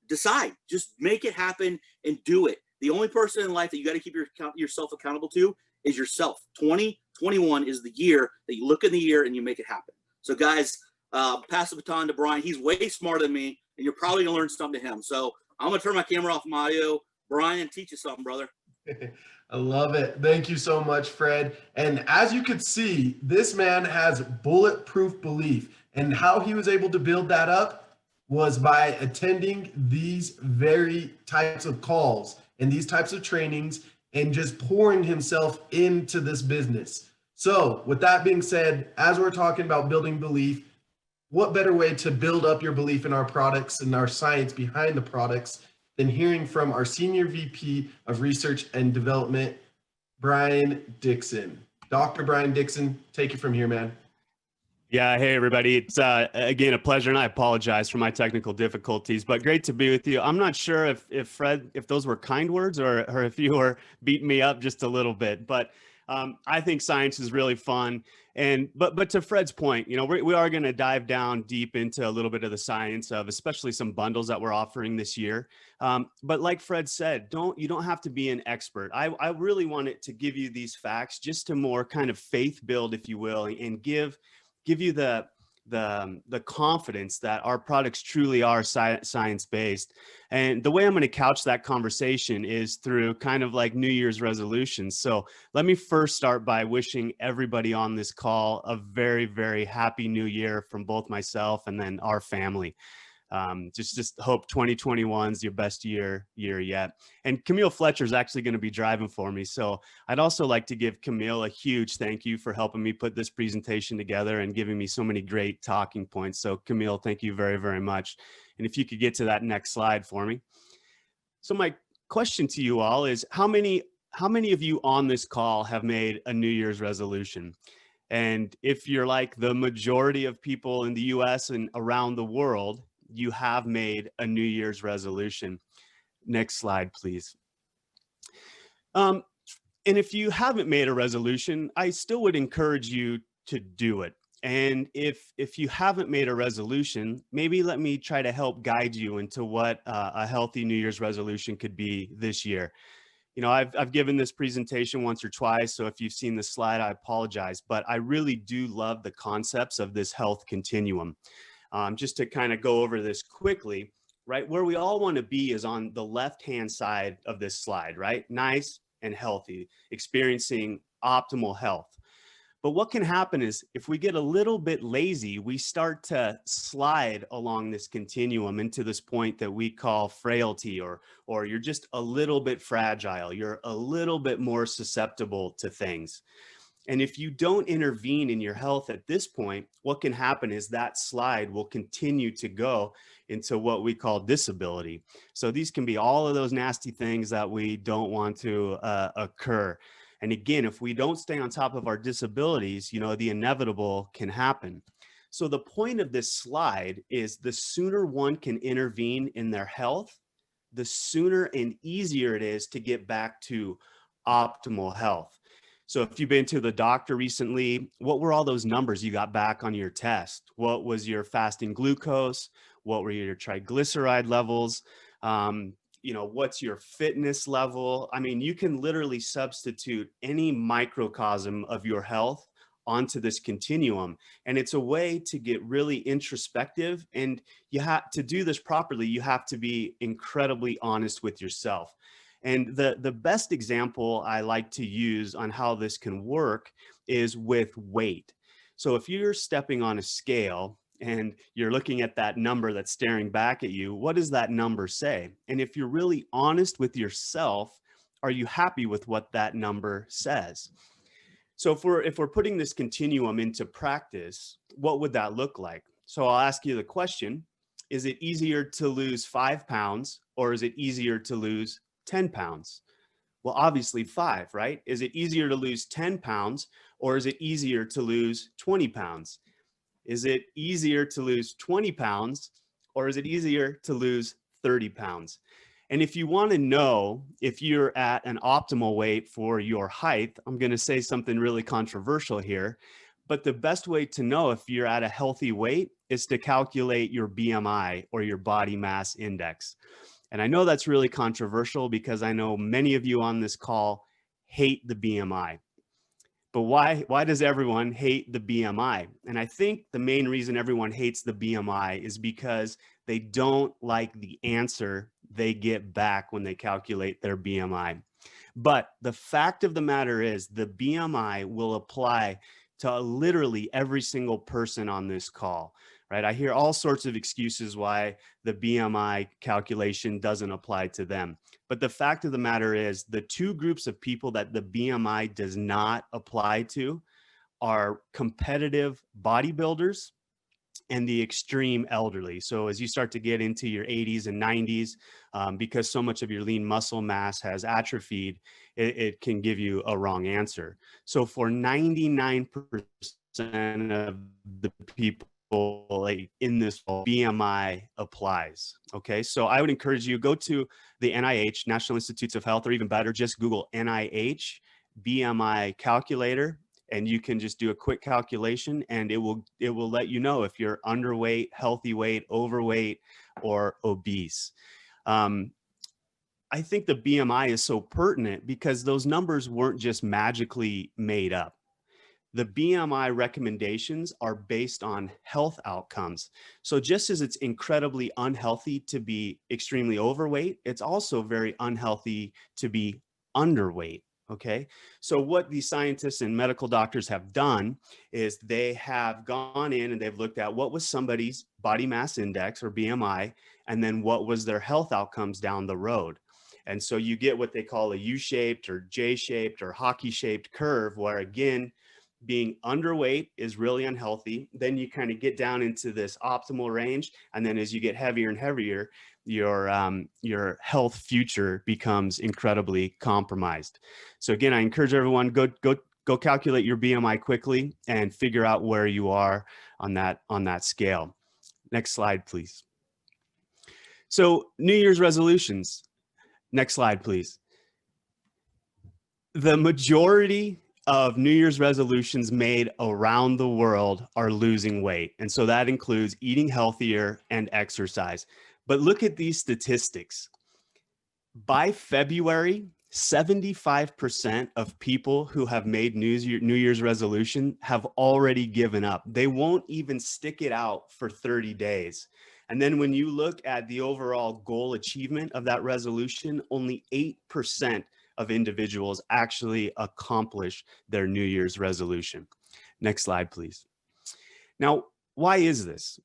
decide. Just make it happen and do it. The only person in life that you got to keep yourself accountable to is yourself. 2021 is the year that you look in the year and you make it happen. So guys, pass the baton to Brian. He's way smarter than me, and you're probably gonna learn something to him. So I'm gonna turn my camera off, my audio. Brian, teach you something, brother. I love it. Thank you so much, Fred. And as you can see, this man has bulletproof belief, and how he was able to build that up was by attending these very types of calls and these types of trainings and just pouring himself into this business. So with that being said, as we're talking about building belief, what better way to build up your belief in our products and our science behind the products than hearing from our Senior VP of Research and Development, Brian Dixon. Dr. Brian Dixon, take it from here, man. Yeah, hey everybody. It's again a pleasure, and I apologize for my technical difficulties, but great to be with you. I'm not sure if Fred, if those were kind words or if you were beating me up just a little bit, but I think science is really fun. And but to Fred's point, you know, we are going to dive down deep into a little bit of the science of especially some bundles that we're offering this year. But like Fred said, you don't have to be an expert. I really wanted to give you these facts just to more kind of faith build, if you will, and give you the confidence that our products truly are science-based. And the way I'm going to couch that conversation is through kind of like New Year's resolutions. So let me first start by wishing everybody on this call a very, very happy new year from both myself and then our family. Just hope 2021 is your best year yet. And Camille Fletcher is actually going to be driving for me. So I'd also like to give Camille a huge thank you for helping me put this presentation together and giving me so many great talking points. So Camille, thank you very, very much. And if you could get to that next slide for me. So my question to you all is, how many of you on this call have made a New Year's resolution? And if you're like the majority of people in the US and around the world, you have made a New Year's resolution. Next slide, please. And if you haven't made a resolution, I still would encourage you to do it. And if you haven't made a resolution, maybe let me try to help guide you into what a healthy New Year's resolution could be this year. You know, I've given this presentation once or twice, so if you've seen the slide, I apologize, but I really do love the concepts of this health continuum. Just to kind of go over this quickly, right? Where we all want to be is on the left-hand side of this slide, right? Nice and healthy, experiencing optimal health. But what can happen is if we get a little bit lazy, we start to slide along this continuum into this point that we call frailty, or you're just a little bit fragile. You're a little bit more susceptible to things. And if you don't intervene in your health at this point, what can happen is that slide will continue to go into what we call disability. So these can be all of those nasty things that we don't want to occur. And again, if we don't stay on top of our disabilities, you know, the inevitable can happen. So the point of this slide is the sooner one can intervene in their health, the sooner and easier it is to get back to optimal health. So if you've been to the doctor recently, what were all those numbers you got back on your test? What was your fasting glucose? What were your triglyceride levels? You know, what's your fitness level? I mean, you can literally substitute any microcosm of your health onto this continuum. And it's a way to get really introspective. And you have to do this properly. You have to be incredibly honest with yourself. And the best example I like to use on how this can work is with weight. So if you're stepping on a scale and you're looking at that number that's staring back at you, what does that number say? And if you're really honest with yourself, are you happy with what that number says? So if we're putting this continuum into practice, what would that look like? So I'll ask you the question, is it easier to lose 5 pounds or is it easier to lose 10 pounds? Well, obviously 5, right? Is it easier to lose 10 pounds or is it easier to lose 20 pounds? Is it easier to lose 20 pounds or is it easier to lose 30 pounds? And if you want to know if you're at an optimal weight for your height, I'm going to say something really controversial here, but the best way to know if you're at a healthy weight is to calculate your BMI or your body mass index. And I know that's really controversial because I know many of you on this call hate the BMI. But why does everyone hate the BMI? And I think the main reason everyone hates the BMI is because they don't like the answer they get back when they calculate their BMI. But the fact of the matter is the BMI will apply to literally every single person on this call, right? I hear all sorts of excuses why the BMI calculation doesn't apply to them. But the fact of the matter is the two groups of people that the BMI does not apply to are competitive bodybuilders and the extreme elderly. So as you start to get into your 80s and 90s, because so much of your lean muscle mass has atrophied, it can give you a wrong answer. So for 99% of the people in this BMI applies. Okay, so I would encourage you, go to the NIH, National Institutes of Health, or even better, just Google NIH BMI calculator, and you can just do a quick calculation and it will let you know if you're underweight, healthy weight, overweight, or obese. I think the BMI is so pertinent because those numbers weren't just magically made up. The BMI recommendations are based on health outcomes. So just as it's incredibly unhealthy to be extremely overweight, it's also very unhealthy to be underweight. Okay, so what these scientists and medical doctors have done is they have gone in and they've looked at what was somebody's body mass index or BMI, and then what was their health outcomes down the road. And so you get what they call a U-shaped or J-shaped or hockey-shaped curve, where again, being underweight is really unhealthy. Then you kind of get down into this optimal range. And then as you get heavier and heavier, your health future becomes incredibly compromised. So again, I encourage everyone, go calculate your BMI quickly and figure out where you are on that scale. Next slide, please. So New Year's resolutions. Next slide, please. The majority of New Year's resolutions made around the world are losing weight. And so that includes eating healthier and exercise. But look at these statistics. By February, 75% of people who have made New Year's resolution have already given up. They won't even stick it out for 30 days. And then when you look at the overall goal achievement of that resolution, only 8% of individuals actually accomplish their New Year's resolution. Next slide, please. Now, why is this?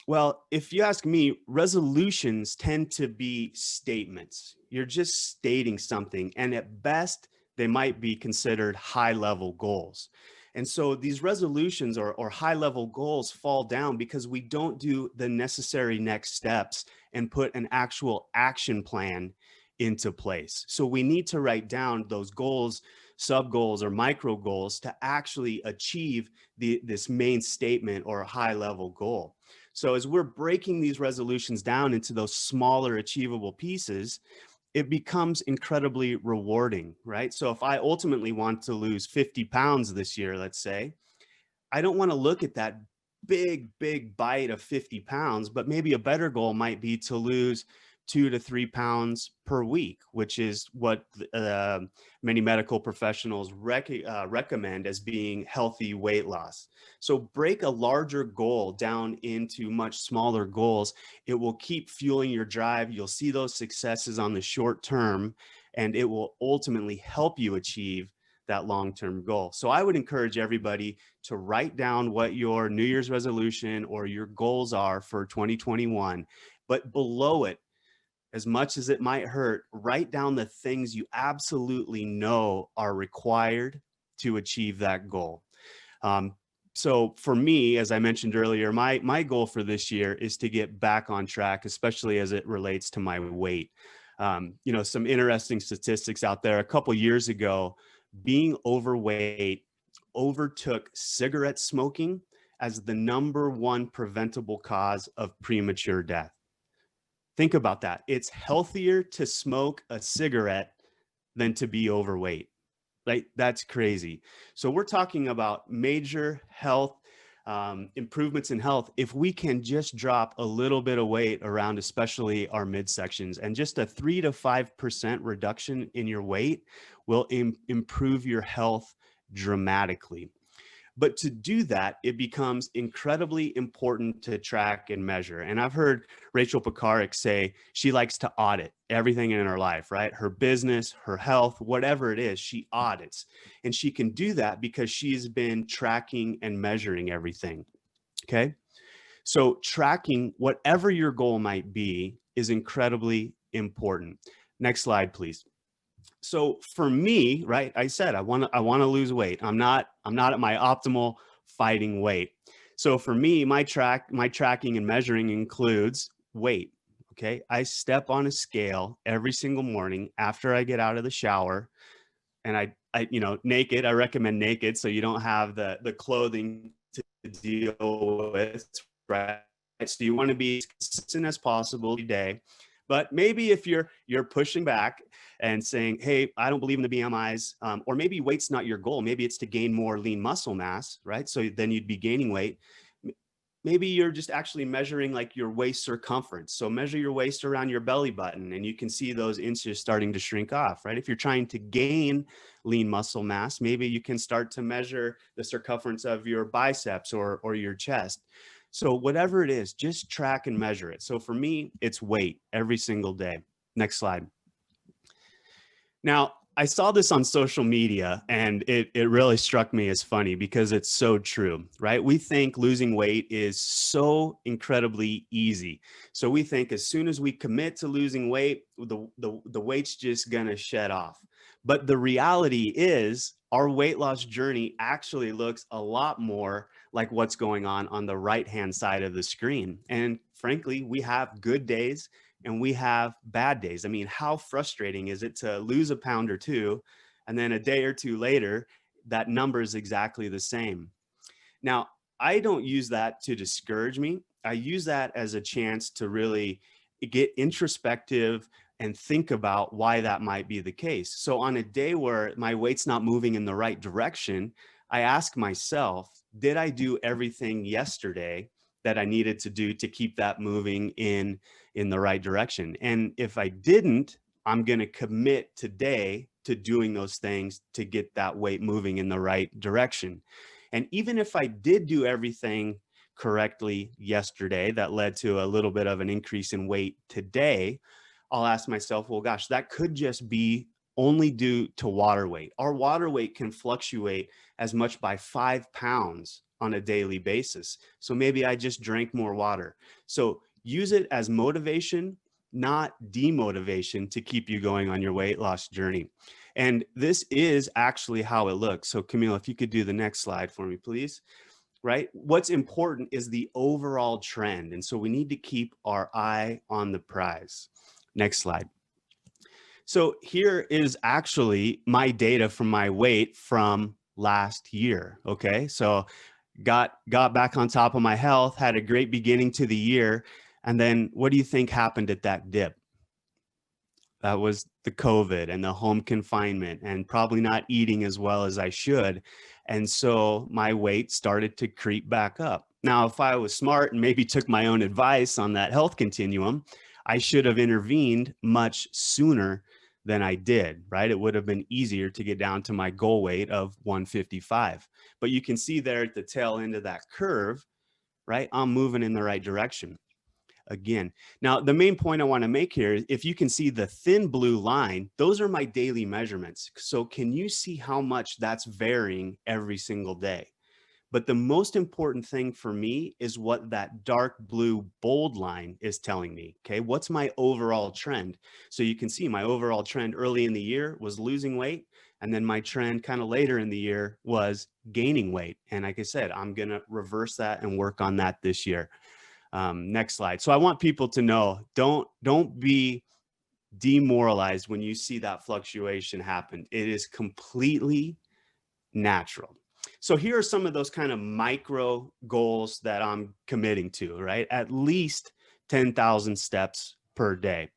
Well, if you ask me, resolutions tend to be statements. You're just stating something, and at best, they might be considered high-level goals. And so these resolutions or high-level goals fall down because we don't do the necessary next steps and put an actual action plan into place. So we need to write down those goals sub goals or micro goals to actually achieve this main statement or high level goal. So as we're breaking these resolutions down into those smaller achievable pieces, it becomes incredibly rewarding, right? So if I ultimately want to lose 50 pounds this year, let's say, I don't want to look at that big bite of 50 pounds, but maybe a better goal might be to lose 2 to 3 pounds per week, which is what many medical professionals recommend as being healthy weight loss. So break a larger goal down into much smaller goals. It will keep fueling your drive. You'll see those successes on the short term, and it will ultimately help you achieve that long-term goal. So I would encourage everybody to write down what your New Year's resolution or your goals are for 2021, but below it, as much as it might hurt, write down the things you absolutely know are required to achieve that goal. So for me, as I mentioned earlier, my goal for this year is to get back on track, especially as it relates to my weight. You know, some interesting statistics out there. A couple years ago, being overweight overtook cigarette smoking as the #1 preventable cause of premature death. Think about that. It's healthier to smoke a cigarette than to be overweight. Like, that's crazy. So we're talking about major health improvements in health. If we can just drop a little bit of weight around, especially our midsections, and just a 3 to 5% reduction in your weight will improve your health dramatically. But to do that, it becomes incredibly important to track and measure. And I've heard Rachel Pekarik say she likes to audit everything in her life, right? Her business, her health, whatever it is, she audits. And she can do that because she's been tracking and measuring everything. Okay. So tracking whatever your goal might be is incredibly important. Next slide, please. So for me, right, I said I want to lose weight. I'm not at my optimal fighting weight. So for me, my tracking and measuring includes weight. Okay, I step on a scale every single morning after I get out of the shower, and I you know, naked. I recommend naked, so you don't have the clothing to deal with, right? So you want to be as consistent as possible every day. But maybe if you're pushing back and saying, hey, I don't believe in the BMIs, or maybe weight's not your goal. Maybe it's to gain more lean muscle mass, right? So then you'd be gaining weight. Maybe you're just actually measuring like your waist circumference. So measure your waist around your belly button and you can see those inches starting to shrink off, right? If you're trying to gain lean muscle mass, maybe you can start to measure the circumference of your biceps or your chest. So whatever it is, just track and measure it. So for me, it's weight every single day. Next slide. Now, I saw this on social media and it really struck me as funny because it's so true, right? We think losing weight is so incredibly easy. So we think as soon as we commit to losing weight, the weight's just gonna shed off. But the reality is our weight loss journey actually looks a lot more like what's going on the right-hand side of the screen. And frankly, we have good days and we have bad days. I mean, how frustrating is it to lose a pound or two, and then a day or two later, that number is exactly the same? Now, I don't use that to discourage me. I use that as a chance to really get introspective and think about why that might be the case. So on a day where my weight's not moving in the right direction, I ask myself, did I do everything yesterday that I needed to do to keep that moving in the right direction? And if I didn't, I'm going to commit today to doing those things to get that weight moving in the right direction. And even if I did do everything correctly yesterday that led to a little bit of an increase in weight today, I'll ask myself, well, gosh, that could just be only due to water weight. Our water weight can fluctuate as much by 5 pounds on a daily basis. So maybe I just drank more water. So use it as motivation, not demotivation, to keep you going on your weight loss journey. And this is actually how it looks. So Camille, if you could do the next slide for me, please. Right? What's important is the overall trend. And so we need to keep our eye on the prize. Next slide. So here is actually my data from my weight from last year. Okay. So got back on top of my health, had a great beginning to the year. And then what do you think happened at that dip? That was the COVID and the home confinement and probably not eating as well as I should. And so my weight started to creep back up. Now, if I was smart and maybe took my own advice on that health continuum, I should have intervened much sooner than I did, right? It would have been easier to get down to my goal weight of 155. But you can see there at the tail end of that curve, right? I'm moving in the right direction again. Now, the main point I want to make here is if you can see the thin blue line, those are my daily measurements. So can you see how much that's varying every single day? But the most important thing for me is what that dark blue bold line is telling me. Okay, what's my overall trend? So you can see my overall trend early in the year was losing weight. And then my trend kind of later in the year was gaining weight. And like I said, I'm going to reverse that and work on that this year. Next slide. So I want people to know, don't be demoralized when you see that fluctuation happen. It is completely natural. So here are some of those kind of micro goals that I'm committing to, right? At least 10,000 steps per day.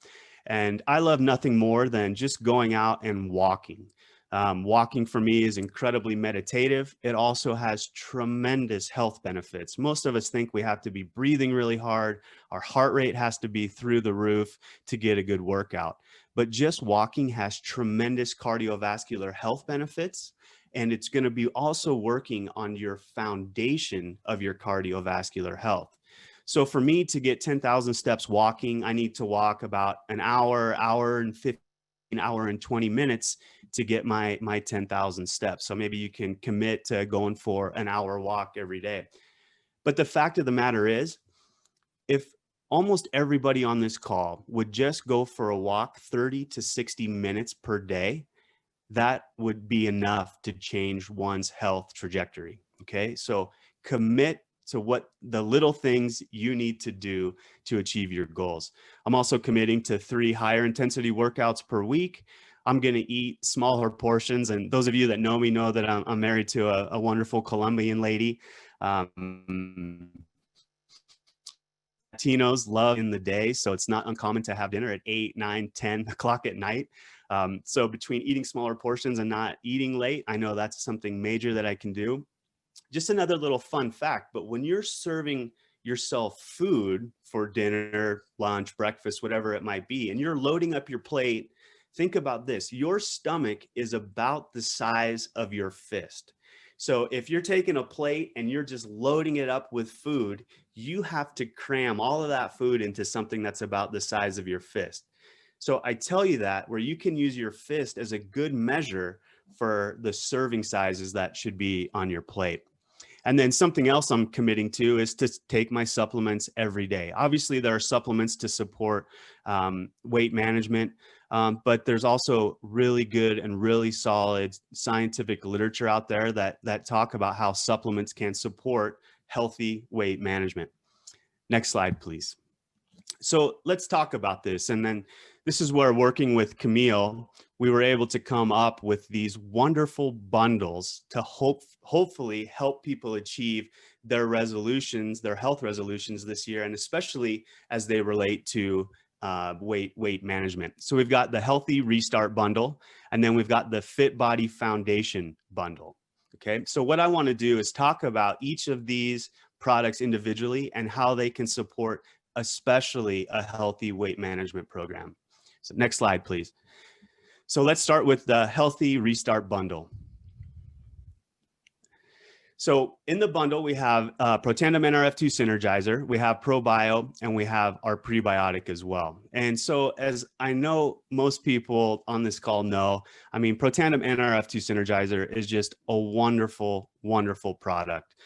And I love nothing more than just going out and walking. Walking for me is incredibly meditative. It also has tremendous health benefits. Most of us think we have to be breathing really hard. Our heart rate has to be through the roof to get a good workout. But just walking has tremendous cardiovascular health benefits. And it's going to be also working on your foundation of your cardiovascular health. So for me to get 10,000 steps walking, I need to walk about an hour, hour and 15, hour and 20 minutes to get my 10,000 steps. So maybe you can commit to going for an hour walk every day. But the fact of the matter is, if almost everybody on this call would just go for a walk 30 to 60 minutes per day, that would be enough to change one's health trajectory. Okay, so commit to what the little things you need to do to achieve your goals. I'm also committing to 3 higher intensity workouts per week. I'm going to eat smaller portions. And those of you that know me know that I'm married to a wonderful Colombian lady. Latinos love in the day, so it's not uncommon to have dinner at 8, 9, 10 o'clock at night. So between eating smaller portions and not eating late, I know that's something major that I can do. Just another little fun fact, but when you're serving yourself food for dinner, lunch, breakfast, whatever it might be, and you're loading up your plate, think about this. Your stomach is about the size of your fist. So if you're taking a plate and you're just loading it up with food, you have to cram all of that food into something that's about the size of your fist. So I tell you that where you can use your fist as a good measure for the serving sizes that should be on your plate. And then something else I'm committing to is to take my supplements every day. Obviously, there are supplements to support weight management, but there's also really good and really solid scientific literature out there that talk about how supplements can support healthy weight management. Next slide, please. So let's talk about this. And then this is where, working with Camille, we were able to come up with these wonderful bundles to hopefully help people achieve their resolutions, their health resolutions this year, and especially as they relate to weight management. So we've got the Healthy Restart bundle, and then we've got the Fit Body Foundation bundle. Okay, so what I want to do is talk about each of these products individually and how they can support especially a healthy weight management program. So next slide, please. So let's start with the Healthy Restart bundle. So in the bundle, we have Protandim Nrf2 Synergizer, we have ProBio, and we have our prebiotic as well. And so, as I know most people on this call know, I mean, Protandim Nrf2 Synergizer is just a wonderful, wonderful product.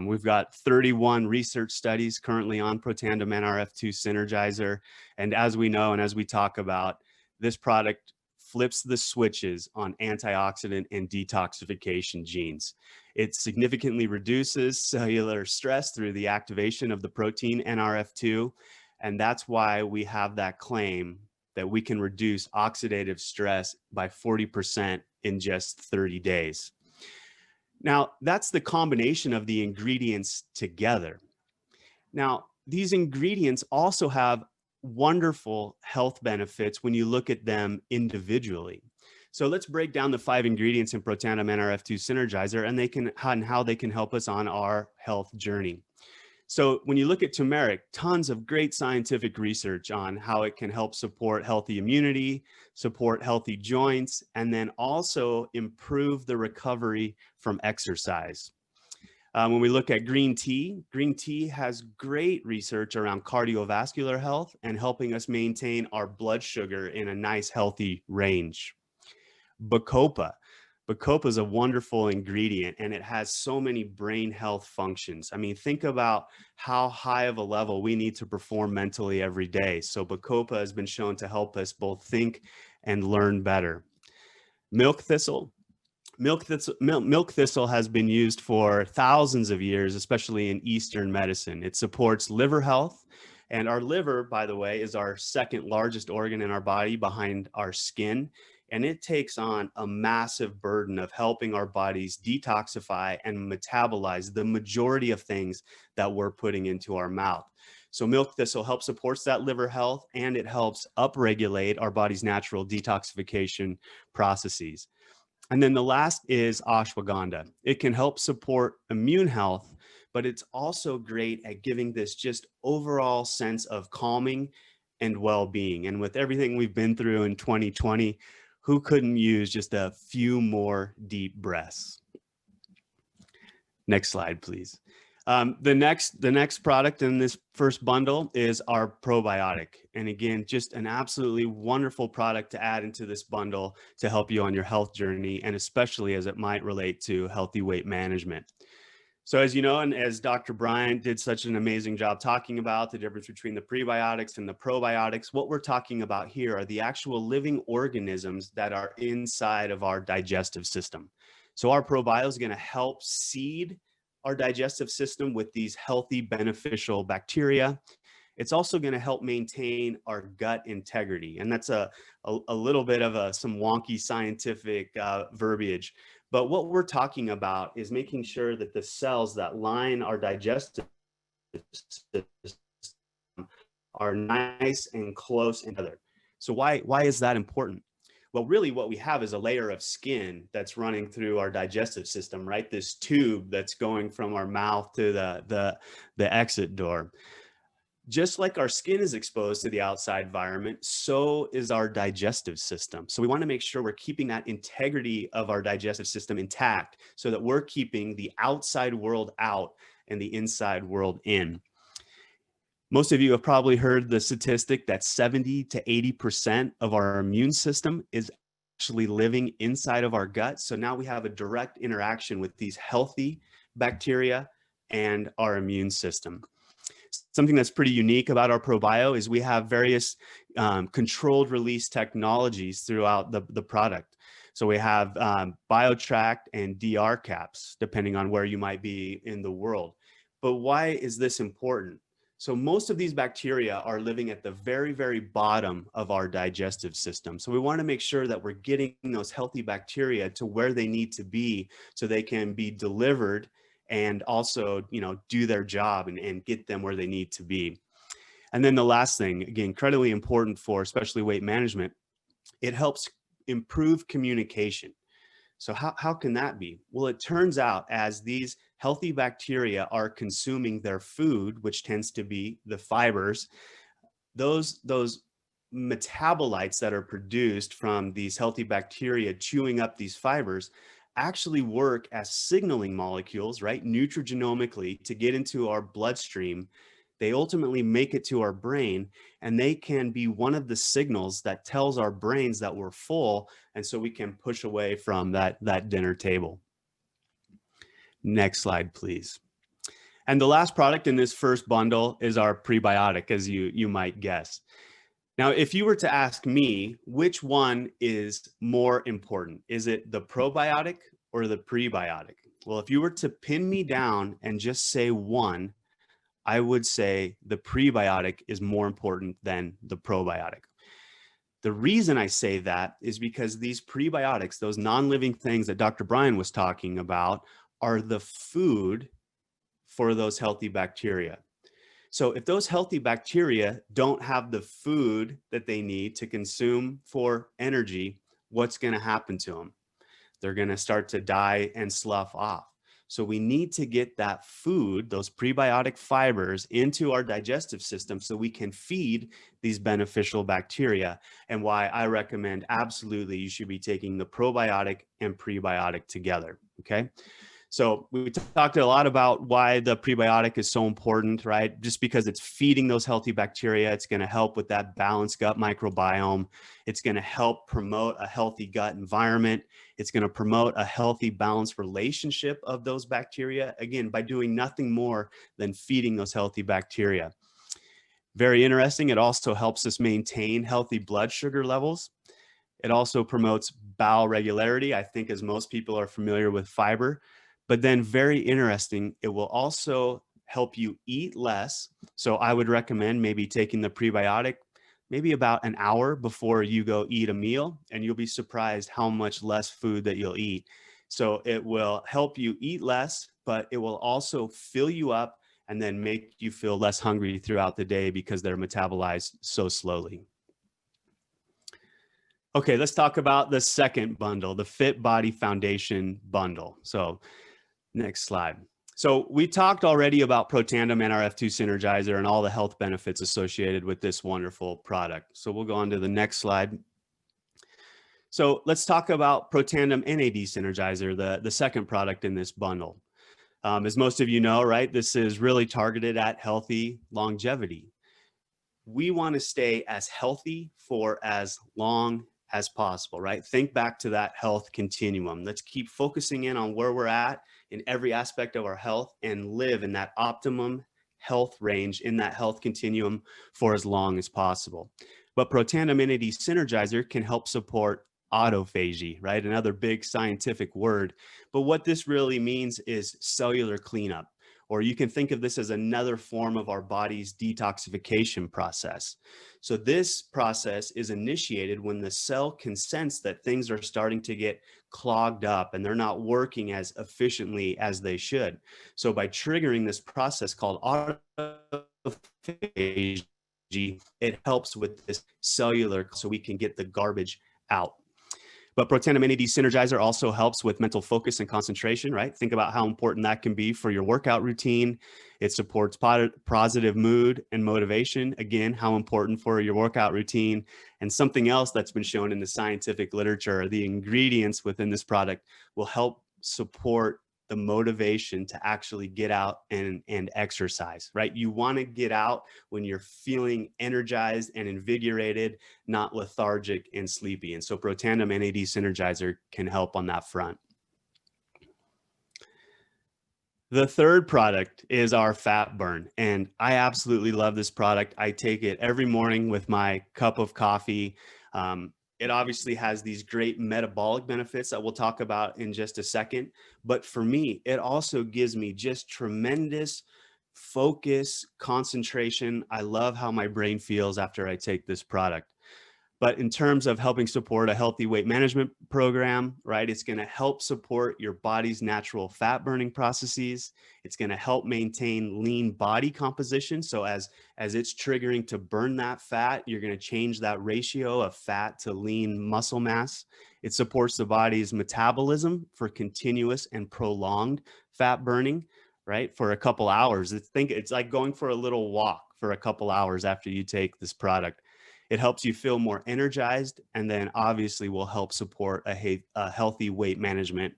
We've got 31 research studies currently on Protandim Nrf2 Synergizer. And as we know, and as we talk about, this product flips the switches on antioxidant and detoxification genes. It significantly reduces cellular stress through the activation of the protein Nrf2. And that's why we have that claim that we can reduce oxidative stress by 40% in just 30 days. Now, that's the combination of the ingredients together. Now, these ingredients also have wonderful health benefits when you look at them individually. So let's break down the 5 ingredients in Protandim NRF2 Synergizer and how they can help us on our health journey. So when you look at turmeric, tons of great scientific research on how it can help support healthy immunity, support healthy joints, and then also improve the recovery from exercise. When we look at green tea has great research around cardiovascular health and helping us maintain our blood sugar in a nice, healthy range. Bacopa is a wonderful ingredient, and it has so many brain health functions. I mean, think about how high of a level we need to perform mentally every day. So Bacopa has been shown to help us both think and learn better. Milk thistle has been used for thousands of years, especially in Eastern medicine. It supports liver health. And our liver, by the way, is our second largest organ in our body behind our skin. And it takes on a massive burden of helping our bodies detoxify and metabolize the majority of things that we're putting into our mouth. So milk thistle helps supports that liver health, and it helps upregulate our body's natural detoxification processes. And then the last is ashwagandha. It can help support immune health, but it's also great at giving this just overall sense of calming and well-being. And with everything we've been through in 2020, who couldn't use just a few more deep breaths? Next slide, please. The next product in this first bundle is our probiotic. And again, just an absolutely wonderful product to add into this bundle to help you on your health journey, and especially as it might relate to healthy weight management. So as you know, and as Dr. Bryant did such an amazing job talking about the difference between the prebiotics and the probiotics, what we're talking about here are the actual living organisms that are inside of our digestive system. So our probio is going to help seed our digestive system with these healthy, beneficial bacteria. It's also going to help maintain our gut integrity. And that's a little bit of some wonky scientific verbiage. But what we're talking about is making sure that the cells that line our digestive system are nice and close together. So why is that important? Well, really what we have is a layer of skin that's running through our digestive system, right? This tube that's going from our mouth to the exit door. Just like our skin is exposed to the outside environment, so is our digestive system. So we want to make sure we're keeping that integrity of our digestive system intact so that we're keeping the outside world out and the inside world in. Most of you have probably heard the statistic that 70 to 80% of our immune system is actually living inside of our gut. So now we have a direct interaction with these healthy bacteria and our immune system. Something that's pretty unique about our ProBio is we have various controlled release technologies throughout the product. So we have BioTract and DR caps, depending on where you might be in the world. But why is this important? So most of these bacteria are living at the very, very bottom of our digestive system. So we want to make sure that we're getting those healthy bacteria to where they need to be so they can be delivered and also, do their job and get them where they need to be. And then the last thing, again, incredibly important for especially weight management, it helps improve communication. So how can that be? Well, it turns out as these healthy bacteria are consuming their food, which tends to be the fibers, those metabolites that are produced from these healthy bacteria chewing up these fibers actually work as signaling molecules, right, nutrigenomically to get into our bloodstream. They ultimately make it to our brain, and they can be one of the signals that tells our brains that we're full, and so we can push away from that dinner table. Next slide, please. And the last product in this first bundle is our prebiotic, as you might guess. Now, if you were to ask me, which one is more important? Is it the probiotic or the prebiotic? Well, if you were to pin me down and just say one, I would say the prebiotic is more important than the probiotic. The reason I say that is because these prebiotics, those non-living things that Dr. Brian was talking about, are the food for those healthy bacteria. So if those healthy bacteria don't have the food that they need to consume for energy, what's going to happen to them? They're going to start to die and slough off. So we need to get that food, those prebiotic fibers, into our digestive system so we can feed these beneficial bacteria. And why I recommend absolutely you should be taking the probiotic and prebiotic together. Okay. So we talked a lot about why the prebiotic is so important, right? Just because it's feeding those healthy bacteria, it's going to help with that balanced gut microbiome. It's going to help promote a healthy gut environment. It's going to promote a healthy, balanced relationship of those bacteria, again, by doing nothing more than feeding those healthy bacteria. Very interesting. It also helps us maintain healthy blood sugar levels. It also promotes bowel regularity. I think as most people are familiar with fiber. But then very interesting, it will also help you eat less. So I would recommend maybe taking the prebiotic maybe about an hour before you go eat a meal, and you'll be surprised how much less food that you'll eat. So it will help you eat less, but it will also fill you up and then make you feel less hungry throughout the day because they're metabolized so slowly. Okay, let's talk about the second bundle, the Fit Body Foundation bundle. So next slide. So we talked already about Protandim NRF2 Synergizer and all the health benefits associated with this wonderful product. So we'll go on to the next slide. So let's talk about Protandim NAD Synergizer, the second product in this bundle. As most of you know, right, this is really targeted at healthy longevity. We want to stay as healthy for as long as possible, right? Think back to that health continuum. Let's keep focusing in on where we're at in every aspect of our health and live in that optimum health range, in that health continuum for as long as possible. But Protandim NAD Synergizer can help support autophagy, right? Another big scientific word. But what this really means is cellular cleanup. Or you can think of this as another form of our body's detoxification process. So this process is initiated when the cell can sense that things are starting to get clogged up and they're not working as efficiently as they should. So by triggering this process called autophagy, it helps with this cellular so we can get the garbage out. But Protandim NAD Synergizer also helps with mental focus and concentration, right? Think about how important that can be for your workout routine. It supports positive mood and motivation. Again, how important for your workout routine. And something else that's been shown in the scientific literature, the ingredients within this product will help support the motivation to actually get out and exercise, right? You want to get out when you're feeling energized and invigorated, not lethargic and sleepy. And so Protandim NAD Synergizer can help on that front. The third product is our fat burn. And I absolutely love this product. I take it every morning with my cup of coffee. It obviously has these great metabolic benefits that we'll talk about in just a second. But for me, it also gives me just tremendous focus, concentration. I love how my brain feels after I take this product. But in terms of helping support a healthy weight management program, right, it's going to help support your body's natural fat burning processes. It's going to help maintain lean body composition. So as it's triggering to burn that fat, you're going to change that ratio of fat to lean muscle mass. It supports the body's metabolism for continuous and prolonged fat burning, right, for a couple hours. It's like going for a little walk for a couple hours after you take this product. It helps you feel more energized, and then obviously will help support a healthy weight management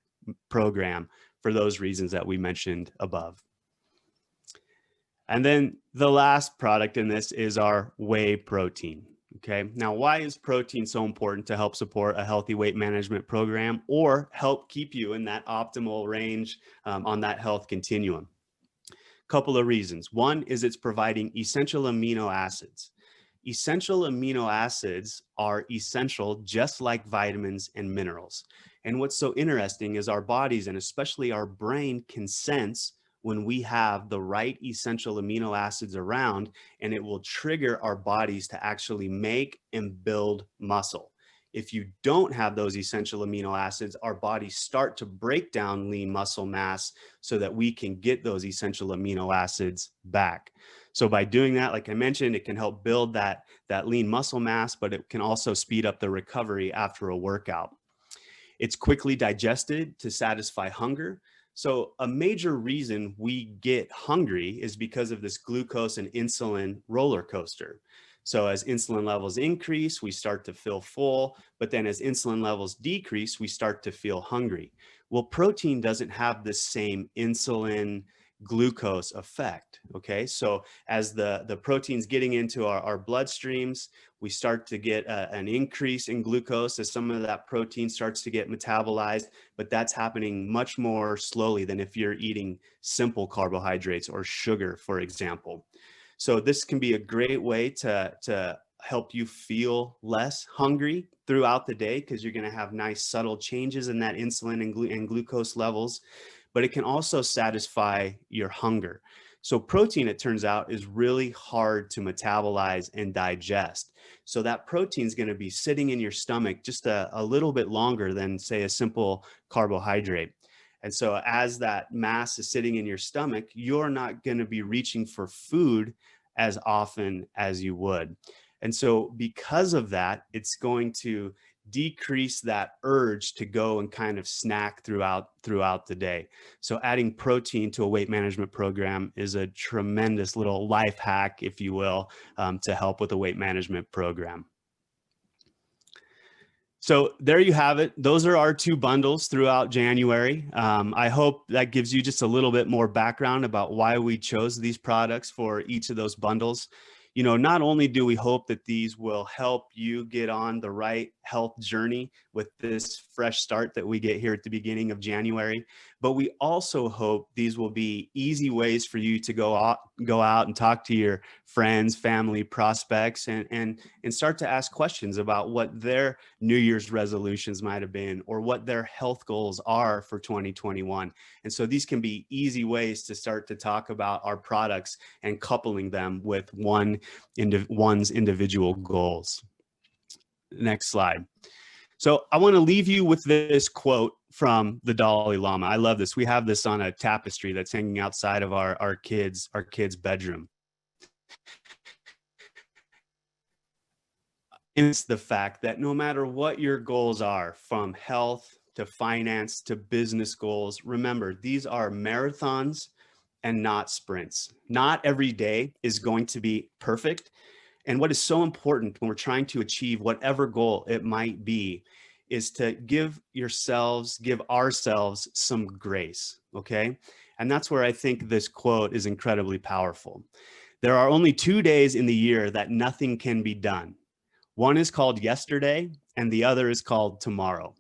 program for those reasons that we mentioned above. And then the last product in this is our whey protein. Okay, now why is protein so important to help support a healthy weight management program or help keep you in that optimal range on that health continuum? Couple of reasons. One is it's providing essential amino acids. Essential amino acids are essential just like vitamins and minerals. And what's so interesting is our bodies, and especially our brain, can sense when we have the right essential amino acids around, and it will trigger our bodies to actually make and build muscle. If you don't have those essential amino acids, our bodies start to break down lean muscle mass so that we can get those essential amino acids back. So by doing that, like I mentioned, it can help build that lean muscle mass, but it can also speed up the recovery after a workout. It's quickly digested to satisfy hunger. So a major reason we get hungry is because of this glucose and insulin roller coaster. So as insulin levels increase, we start to feel full, but then as insulin levels decrease, we start to feel hungry. Well, protein doesn't have the same insulin glucose effect. Okay, so as the protein's getting into our bloodstreams, we start to get an increase in glucose as some of that protein starts to get metabolized, but that's happening much more slowly than if you're eating simple carbohydrates or sugar, for example. So this can be a great way to help you feel less hungry throughout the day, because you're going to have nice subtle changes in that insulin and glucose levels, but it can also satisfy your hunger. So protein, it turns out, is really hard to metabolize and digest. So that protein is going to be sitting in your stomach just a little bit longer than, say, a simple carbohydrate. And so as that mass is sitting in your stomach, you're not going to be reaching for food as often as you would. And so because of that, it's going to decrease that urge to go and kind of snack throughout the day. So adding protein to a weight management program is a tremendous little life hack, if you will, to help with a weight management program. So there you have it. Those are our 2 bundles throughout January. I hope that gives you just a little bit more background about why we chose these products for each of those bundles. You know, not only do we hope that these will help you get on the right health journey with this fresh start that we get here at the beginning of January, but we also hope these will be easy ways for you to go out and talk to your friends, family, prospects, and start to ask questions about what their New Year's resolutions might have been, or what their health goals are for 2021. And so these can be easy ways to start to talk about our products and coupling them with one's individual goals. Next slide. So I want to leave you with this quote from the Dalai Lama. I love this. We have this on a tapestry that's hanging outside of our kids' bedroom. It's the fact that no matter what your goals are, from health to finance to business goals, remember, these are marathons and not sprints. Not every day is going to be perfect. And what is so important when we're trying to achieve whatever goal it might be is to give ourselves some grace, okay? And that's where I think this quote is incredibly powerful. There are only 2 days in the year that nothing can be done. One is called yesterday, and the other is called tomorrow.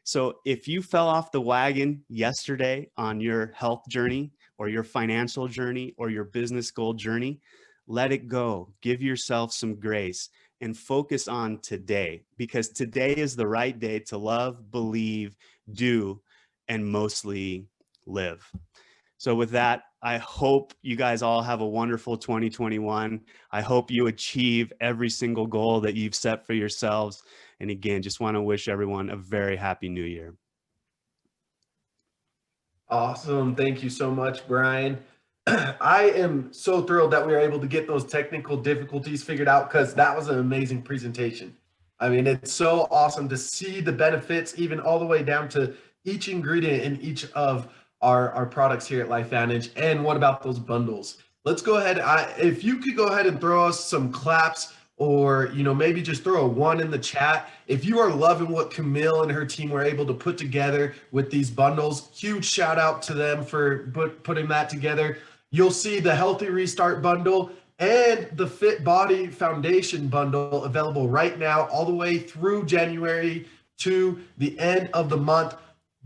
So if you fell off the wagon yesterday on your health journey, or your financial journey, or your business goal journey, let it go. Give yourself some grace and focus on today, because today is the right day to love, believe, do, and mostly live. So with that, I hope you guys all have a wonderful 2021. I hope you achieve every single goal that you've set for yourselves. And again, just want to wish everyone a very happy new year. Awesome. Thank you so much, Brian. I am so thrilled that we were able to get those technical difficulties figured out, because that was an amazing presentation. I mean, it's so awesome to see the benefits, even all the way down to each ingredient in each of our products here at LifeVantage. And what about those bundles? Let's go ahead. If you could go ahead and throw us some claps, or maybe just throw a 1 in the chat if you are loving what Camille and her team were able to put together with these bundles. Huge shout out to them for putting that together. You'll see the Healthy Restart bundle and the Fit Body Foundation bundle available right now, all the way through January to the end of the month.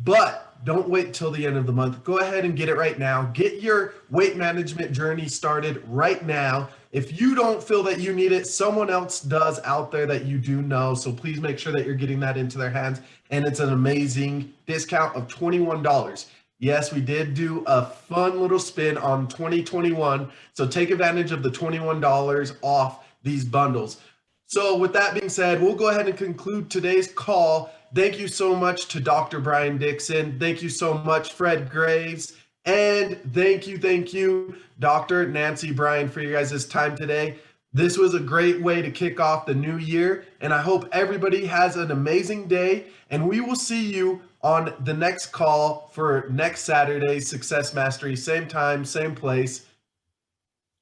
But don't wait till the end of the month. Go ahead and get it right now. Get your weight management journey started right now. If you don't feel that you need it, someone else does out there that you do know. So please make sure that you're getting that into their hands. And it's an amazing discount of $21. Yes, we did do a fun little spin on 2021. So take advantage of the $21 off these bundles. So with that being said, we'll go ahead and conclude today's call. Thank you so much to Dr. Brian Dixon. Thank you so much, Fred Graves. And thank you, Dr. Nancy Bryan, for your guys' time today. This was a great way to kick off the new year, and I hope everybody has an amazing day, and we will see you on the next call for next Saturday, Success Mastery, same time, same place.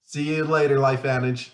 See you later, LifeVantage.